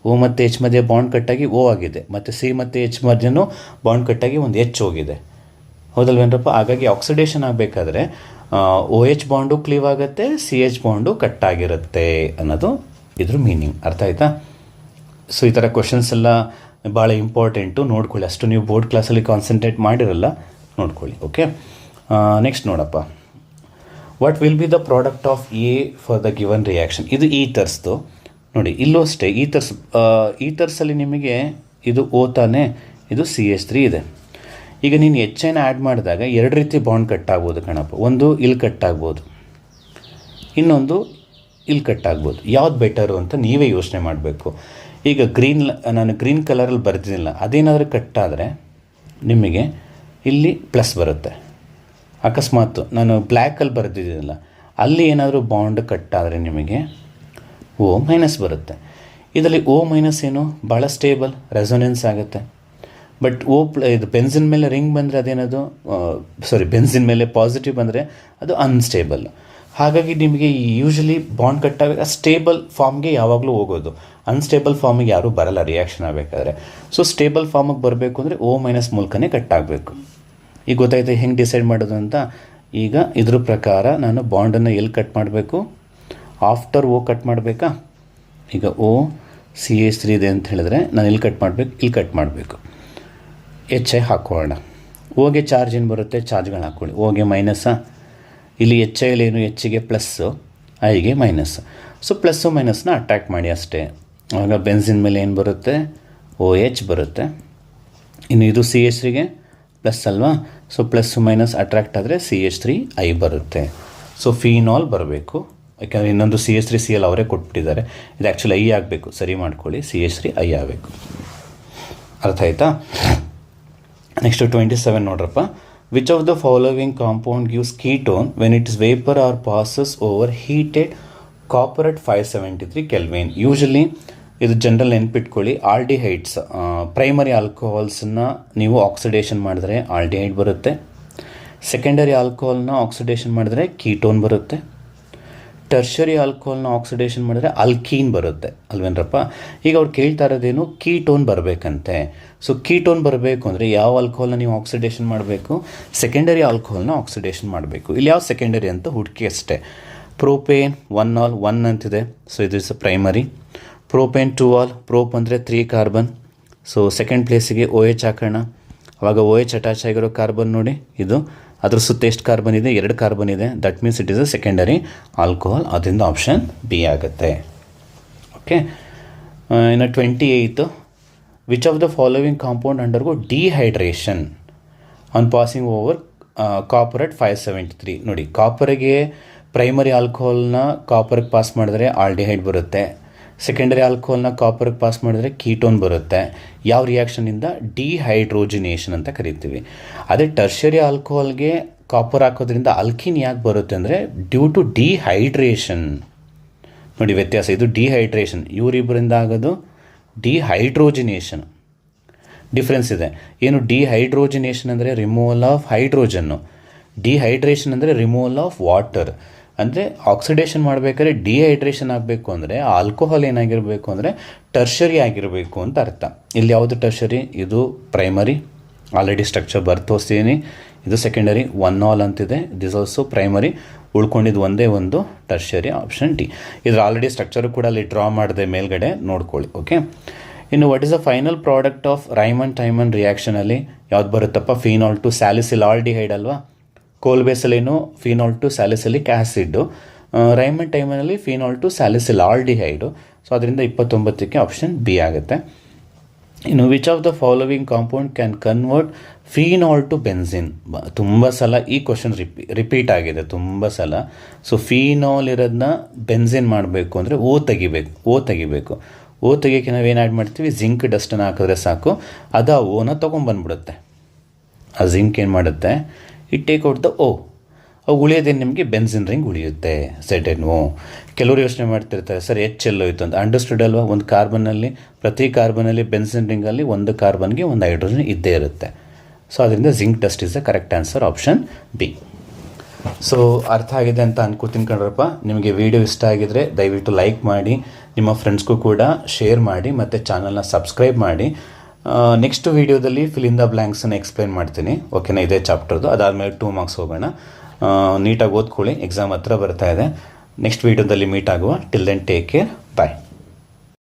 O ಮತ್ತು H ಮಧ್ಯೆ ಬಾಂಡ್ ಕಟ್ಟಾಗಿ O ಆಗಿದೆ, ಮತ್ತು C ಮತ್ತು H ಮಧ್ಯೆನೂ ಬಾಂಡ್ ಕಟ್ಟಾಗಿ ಒಂದು H ಹೋಗಿದೆ, ಹೌದಲ್ವೇನಪ್ಪ? ಹಾಗಾಗಿ ಆಕ್ಸಿಡೇಷನ್ ಆಗಬೇಕಾದ್ರೆ OH ಬಾಂಡು ಕ್ಲೀವ್ ಆಗುತ್ತೆ, CH ಬಾಂಡು ಕಟ್ಟಾಗಿರುತ್ತೆ ಅನ್ನೋದು ಇದ್ರ ಮೀನಿಂಗ್. ಅರ್ಥ ಆಯ್ತಾ? ಸೊ ಈ ಥರ ಕ್ವಶನ್ಸ್ ಎಲ್ಲ ಭಾಳ ಇಂಪಾರ್ಟೆಂಟು, ನೋಡ್ಕೊಳ್ಳಿ. ಅಷ್ಟು ನೀವು ಬೋರ್ಡ್ ಕ್ಲಾಸಲ್ಲಿ ಕಾನ್ಸಂಟ್ರೇಟ್ ಮಾಡಿರಲ್ಲ, ನೋಡ್ಕೊಳ್ಳಿ. ಓಕೆ, ನೆಕ್ಸ್ಟ್ ನೋಡಪ್ಪ. What will be the product of A for the given reaction? ಇದು ಈಥರ್ಸ್ದು ನೋಡಿ, ಇಲ್ಲೂ ಅಷ್ಟೇ ಈಥರ್ಸಲ್ಲಿ ನಿಮಗೆ ಇದು O ತಾನೇ, ಇದು CH3 ಇದೆ. ಈಗ ನೀನು HN ಆ್ಯಡ್ ಮಾಡಿದಾಗ ಎರಡು ರೀತಿ ಬಾಂಡ್ ಕಟ್ ಆಗ್ಬೋದು ಕಣಪ್ಪ. ಒಂದು ಇಲ್ಲಿ ಕಟ್ ಆಗ್ಬೋದು, ಇನ್ನೊಂದು ಇಲ್ಲಿ ಕಟ್ ಆಗ್ಬೋದು. ಯಾವ್ದು ಬೆಟರು ಅಂತ ನೀವೇ ಯೋಚನೆ ಮಾಡಬೇಕು. ಈಗ ನಾನು ಗ್ರೀನ್ ಕಲರಲ್ಲಿ ಬರೆದಿಲ್ಲ, ಅದೇನಾದರೂ ಕಟ್ಟಾದರೆ ನಿಮಗೆ ಇಲ್ಲಿ ಪ್ಲಸ್ ಬರುತ್ತೆ. ಅಕಸ್ಮಾತ್ ನಾನು ಬ್ಲ್ಯಾಕಲ್ಲಿ ಬರೆದಿದ್ದೀನಲ್ಲ, ಅಲ್ಲಿ ಏನಾದರೂ ಬಾಂಡ್ ಕಟ್ಟಾದರೆ ನಿಮಗೆ O ಮೈನಸ್ ಬರುತ್ತೆ. ಇದರಲ್ಲಿ O ಮೈನಸ್ ಏನು, ಭಾಳ ಸ್ಟೇಬಲ್, ರೆಸೊನೆನ್ಸ್ ಆಗುತ್ತೆ. ಬಟ್ ಇದು ಬೆನ್ಸಿನ್ ಮೇಲೆ ರಿಂಗ್ ಬಂದರೆ ಅದೇನದು ಬೆನ್ಸಿನ್ ಮೇಲೆ ಪಾಸಿಟಿವ್ ಬಂದರೆ ಅದು ಅನ್ಸ್ಟೇಬಲ್. ಹಾಗಾಗಿ ನಿಮಗೆ ಯೂಶ್ವಲಿ ಬಾಂಡ್ ಕಟ್ಟಾಗ ಸ್ಟೇಬಲ್ ಫಾರ್ಮ್ಗೆ ಯಾವಾಗಲೂ ಹೋಗೋದು, ಅನ್ಸ್ಟೇಬಲ್ ಫಾರ್ಮಿಗೆ ಯಾರೂ ಬರಲ್ಲ ರಿಯಾಕ್ಷನ್ ಆಗಬೇಕಾದ್ರೆ. ಸೊ ಸ್ಟೇಬಲ್ ಫಾರ್ಮಿಗೆ ಬರಬೇಕು ಅಂದರೆ O ಮೈನಸ್ ಮೂಲಕನೇ ಕಟ್ಟಾಗಬೇಕು. ಈಗ ಗೊತ್ತಾಯ್ತು ಹೆಂಗೆ ಡಿಸೈಡ್ ಮಾಡೋದು ಅಂತ. ಈಗ ಇದ್ರ ಪ್ರಕಾರ ನಾನು ಬಾಂಡನ್ನು ಎಲ್ಲಿ ಕಟ್ ಮಾಡಬೇಕು, ಆಫ್ಟರ್ O ಕಟ್ ಮಾಡಬೇಕಾ? ಈಗ O CH3 ಇದೆ ಅಂತ ಹೇಳಿದ್ರೆ ನಾನು ಎಲ್ಲಿ ಕಟ್ ಮಾಡಬೇಕು, ಇಲ್ಲಿ ಕಟ್ ಮಾಡಬೇಕು. HI ಹಾಕೋಣ. Oಗೆ ಚಾರ್ಜ್ ಏನು ಬರುತ್ತೆ, ಚಾರ್ಜ್ಗಳು ಹಾಕ್ಕೊಳ್ಳಿ. Oಗೆ ಮೈನಸ್ಸಾ, ಇಲ್ಲಿ HIಲಿ ಏನು, Hಗೆ ಪ್ಲಸ್ಸು, Iಗೆ ಮೈನಸ್ಸು. ಸೊ ಪ್ಲಸ್ಸು ಮೈನಸ್ನ ಅಟ್ಯಾಕ್ ಮಾಡಿ ಅಷ್ಟೇ. ಆಗ ಬೆನ್ಸಿನ್ ಮೇಲೆ ಏನು ಬರುತ್ತೆ, OH ಬರುತ್ತೆ. ಇನ್ನು ಇದು CH3ಗೆ ಪ್ಲಸ್ ಅಲ್ವಾ, ಸೊ ಪ್ಲಸ್ಸು ಮೈನಸ್ ಅಟ್ರಾಕ್ಟ್ ಆದರೆ CH3I ಬರುತ್ತೆ. ಸೊ ಫೀನಾಲ್ ಬರಬೇಕು, ಯಾಕಂದರೆ ಇನ್ನೊಂದು CH3Cl ಅವರೇ ಕೊಟ್ಬಿಟ್ಟಿದ್ದಾರೆ. ಇದು ಆ್ಯಕ್ಚುಲಿ I ಆಗಬೇಕು, ಸರಿ ಮಾಡ್ಕೊಳ್ಳಿ, CH3I ಆಗಬೇಕು. ಅರ್ಥ ಆಯ್ತಾ? ನೆಕ್ಸ್ಟು 27 ನೋಡ್ರಪ್ಪ. Which of the following compound gives ketone when it is vapour are passes over heated copper at 573 kelvin. Usually ಇದು ಜನರಲ್ ನೆನ್ಪಿಟ್ಕೊಳ್ಳಿ, ಆಲ್ಡಿಹೈಡ್ಸ್ ಪ್ರೈಮರಿ ಆಲ್ಕೋಹಾಲ್ಸನ್ನ ನೀವು ಆಕ್ಸಿಡೇಷನ್ ಮಾಡಿದ್ರೆ ಆಲ್ಡಿಹೈಡ್ ಬರುತ್ತೆ, ಸೆಕೆಂಡರಿ ಆಲ್ಕೋಹಾಲ್ನ ಆಕ್ಸಿಡೇಷನ್ ಮಾಡಿದ್ರೆ ಕೀಟೋನ್ ಬರುತ್ತೆ, ಟರ್ಷರಿ ಆಲ್ಕೋಹಾಲ್ನ ಆಕ್ಸಿಡೇಷನ್ ಮಾಡಿದ್ರೆ ಅಲ್ಕೀನ್ ಬರುತ್ತೆ ಅಲ್ವೇನ್ರಪ್ಪ. ಈಗ ಅವ್ರು ಕೇಳ್ತಾ ಇರೋದೇನು, ಕೀಟೋನ್ ಬರಬೇಕಂತೆ. ಸೊ ಕೀಟೋನ್ ಬರಬೇಕು ಅಂದರೆ ಯಾವ ಆಲ್ಕೋಹಾಲ್ನ ನೀವು ಆಕ್ಸಿಡೇಷನ್ ಮಾಡಬೇಕು, ಸೆಕೆಂಡರಿ ಆಲ್ಕೋಹಾಲ್ನ ಆಕ್ಸಿಡೇಷನ್ ಮಾಡಬೇಕು. ಇಲ್ಲಿ ಯಾವ ಸೆಕೆಂಡರಿ ಅಂತ ಹುಡುಕಿ ಅಷ್ಟೇ. ಪ್ರೋಪೇನ್ 1 ಆಲ್ 1 ಅಂತಿದೆ, ಸೊ ಇದು ಇಸ್ ಪ್ರೈಮರಿ. ಪ್ರೋಪೇನ್ 2 ಆಲ್, ಪ್ರೋಪ್ ಅಂದರೆ 3 ಕಾರ್ಬನ್, ಸೊ ಸೆಕೆಂಡ್ ಪ್ಲೇಸಿಗೆ OH ಹಾಕೋಣ. ಆವಾಗ OH ಅಟ್ಯಾಚ್ ಆಗಿರೋ ಕಾರ್ಬನ್ ನೋಡಿ ಇದು, ಅದ್ರ ಸುತ್ತ ಎಷ್ಟು ಕಾರ್ಬನ್ ಇದೆ, 2 ಕಾರ್ಬನ್ ಇದೆ, that means it is a secondary alcohol. ಅದರಿಂದ ಆಪ್ಷನ್ ಬಿ ಆಗುತ್ತೆ. ಓಕೆ, ಇನ್ನು 28, which of the following compound undergo dehydration on passing over copper at 573. ನೋಡಿ, ಕಾಪರಿಗೆ ಪ್ರೈಮರಿ ಆಲ್ಕೋಹಾಲ್ನ ಕಾಪರ್ಗೆ ಪಾಸ್ ಮಾಡಿದ್ರೆ ಆಲ್ಡಿಹೈಡ್ ಬರುತ್ತೆ, ಸೆಕೆಂಡರಿ ಆಲ್ಕೋಹಾಲ್ನ ಕಾಪರ್ಗೆ ಪಾಸ್ ಮಾಡಿದ್ರೆ ಕೀಟೋನ್ ಬರುತ್ತೆ. ಯಾವ ರಿಯಾಕ್ಷನಿಂದ, ಡಿಹೈಡ್ರೋಜಿನೇಷನ್ ಅಂತ ಕರಿತೀವಿ. ಅದೇ ಟರ್ಷರಿ ಆಲ್ಕೋಹಾಲ್ಗೆ ಕಾಪರ್ ಹಾಕೋದ್ರಿಂದ ಅಲ್ಕಿನ್ ಯಾಕೆ ಬರುತ್ತೆ ಅಂದರೆ ಡ್ಯೂ ಟು ಡಿಹೈಡ್ರೇಷನ್. ನೋಡಿ ವ್ಯತ್ಯಾಸ, ಇದು ಡಿಹೈಡ್ರೇಷನ್, ಇವರಿಬ್ಬರಿಂದ ಆಗೋದು ಡಿಹೈಡ್ರೋಜಿನೇಷನ್. ಡಿಫ್ರೆನ್ಸ್ ಇದೆ. ಏನು ಡಿಹೈಡ್ರೋಜಿನೇಷನ್ ಅಂದರೆ ರಿಮೂವಲ್ ಆಫ್ ಹೈಡ್ರೋಜನ್ನು, ಡಿಹೈಡ್ರೇಷನ್ ಅಂದರೆ ರಿಮೂವಲ್ ಆಫ್ ವಾಟರ್. ಅಂದರೆ ಆಕ್ಸಿಡೇಷನ್ ಮಾಡಬೇಕಾದ್ರೆ ಡಿಹೈಡ್ರೇಷನ್ ಆಗಬೇಕು ಅಂದರೆ ಆಲ್ಕೋಹಾಲ್ ಏನಾಗಿರಬೇಕು ಅಂದರೆ ಟರ್ಷರಿ ಆಗಿರಬೇಕು ಅಂತ ಅರ್ಥ. ಇಲ್ಲಿ ಯಾವುದು ಟರ್ಷರಿ, ಇದು ಪ್ರೈಮರಿ, ಆಲ್ರೆಡಿ ಸ್ಟ್ರಕ್ಚರ್ ತೋರಿಸ್ತೀನಿ. ಇದು ಸೆಕೆಂಡರಿ 1 ಆಲ್ ಅಂತಿದೆ, ದಿಸ್ ಆಲ್ಸೋ ಪ್ರೈಮರಿ. ಉಳ್ಕೊಂಡಿದ್ದು ಒಂದೇ ಒಂದು ಟರ್ಷರಿ, ಆಪ್ಷನ್ ಡಿ. ಇದ್ರ ಆಲ್ರೆಡಿ ಸ್ಟ್ರಕ್ಚರು ಕೂಡ ಅಲ್ಲಿ ಡ್ರಾ ಮಾಡಿದೆ ಮೇಲ್ಗಡೆ, ನೋಡ್ಕೊಳ್ಳಿ. ಓಕೆ, ಇನ್ನು what is the final product of Reimer Tiemann ರಿಯಾಕ್ಷನಲ್ಲಿ ಯಾವ್ದು ಬರುತ್ತಪ್ಪ, ಫಿನಾಲ್ ಟು ಸ್ಯಾಲಿಸಿಲ್ ಆಲ್ಡಿಹೈಡ್ ಅಲ್ವಾ. ಕೋಲ್ ಬೇಸಲ್ಲೇನು phenol to salicylic acid, Reimer ಟೈಮನಲ್ಲಿ phenol to salicyl aldehyde. So ಅದರಿಂದ 29ಕ್ಕೆ ಆಪ್ಷನ್ ಬಿ ಆಗುತ್ತೆ. ಇನ್ನು which of the following compound can convert phenol to benzene. ತುಂಬ ಸಲ ಈ ಕ್ವಶನ್ ರಿಪೀಟ್ ಆಗಿದೆ ತುಂಬ ಸಲ. ಸೊ ಫಿನಾಲ್ ಇರೋದನ್ನ ಬೆನ್ಸಿನ್ ಮಾಡಬೇಕು ಅಂದರೆ ಓ ತೆಗಿಬೇಕು. ಓ ತೆಗಿಯೋಕ್ಕೆ ನಾವೇನು ಆ್ಯಡ್ ಮಾಡ್ತೀವಿ, ಜಿಂಕ್ ಡಸ್ಟನ್ನು ಹಾಕಿದ್ರೆ ಸಾಕು, ಅದು ಆ ಓನ ತೊಗೊಂಬಂದ್ಬಿಡುತ್ತೆ. ಆ ಜಿಂಕ್ ಏನು ಮಾಡುತ್ತೆ, ಇಟ್ ಟೇಕ್ ಔಟ್ ದ ಓ. ಅವು ಉಳಿಯೋದೇನು ನಿಮಗೆ ಬೆನ್ಸಿನ್ ರಿಂಗ್ ಉಳಿಯುತ್ತೆ, ZNO. ಕೆಲವರು ಯೋಚನೆ ಮಾಡ್ತಿರ್ತಾರೆ, ಸರ್ ಎಲ್ಲೋಯ್ತು ಅಂತ. ಅಂಡರ್ಸ್ಟುಡ್ ಅಲ್ವಾ, ಒಂದು ಕಾರ್ಬನ್ನಲ್ಲಿ, ಪ್ರತಿ ಕಾರ್ಬನಲ್ಲಿ ಬೆನ್ಸಿನ್ ರಿಂಗಲ್ಲಿ ಒಂದು ಕಾರ್ಬನ್ಗೆ ಒಂದು ಹೈಡ್ರೋಜನ್ ಇದ್ದೇ ಇರುತ್ತೆ. ಸೊ ಅದರಿಂದ zinc dust is the correct answer, option B. So ಅರ್ಥ ಆಗಿದೆ ಅಂತ ಅನ್ಕೋತೀನಿ ಕಣ್ರಪ್ಪ. ನಿಮಗೆ ವಿಡಿಯೋ ಇಷ್ಟ ಆಗಿದರೆ ದಯವಿಟ್ಟು ಲೈಕ್ ಮಾಡಿ, ನಿಮ್ಮ ಫ್ರೆಂಡ್ಸ್ಗೂ ಕೂಡ ಶೇರ್ ಮಾಡಿ, ಮತ್ತು ಚಾನಲ್ನ ಸಬ್ಸ್ಕ್ರೈಬ್ ಮಾಡಿ. ನೆಕ್ಸ್ಟ್ ವೀಡಿಯೋದಲ್ಲಿ ಫಿಲ್ ಇನ್ ದ ಬ್ಲ್ಯಾಂಕ್ಸನ್ನು ಎಕ್ಸ್ಪ್ಲೈನ್ ಮಾಡ್ತೀನಿ. ಓಕೆನಾ, ಇದೇ ಚಾಪ್ಟರ್ದು. ಅದಾದಮೇಲೆ 2 ಮಾರ್ಕ್ಸ್ ಹೋಗೋಣ. ನೀಟಾಗಿ ಓದ್ಕೊಳ್ಳಿ, ಎಕ್ಸಾಮ್ ಹತ್ರ ಬರ್ತಾ ಇದೆ. ನೆಕ್ಸ್ಟ್ ವೀಡಿಯೋದಲ್ಲಿ ಮೀಟ್ ಆಗುವ. ಟಿಲ್ ದೆನ್ ಟೇಕ್ ಕೇರ್, ಬಾಯ್.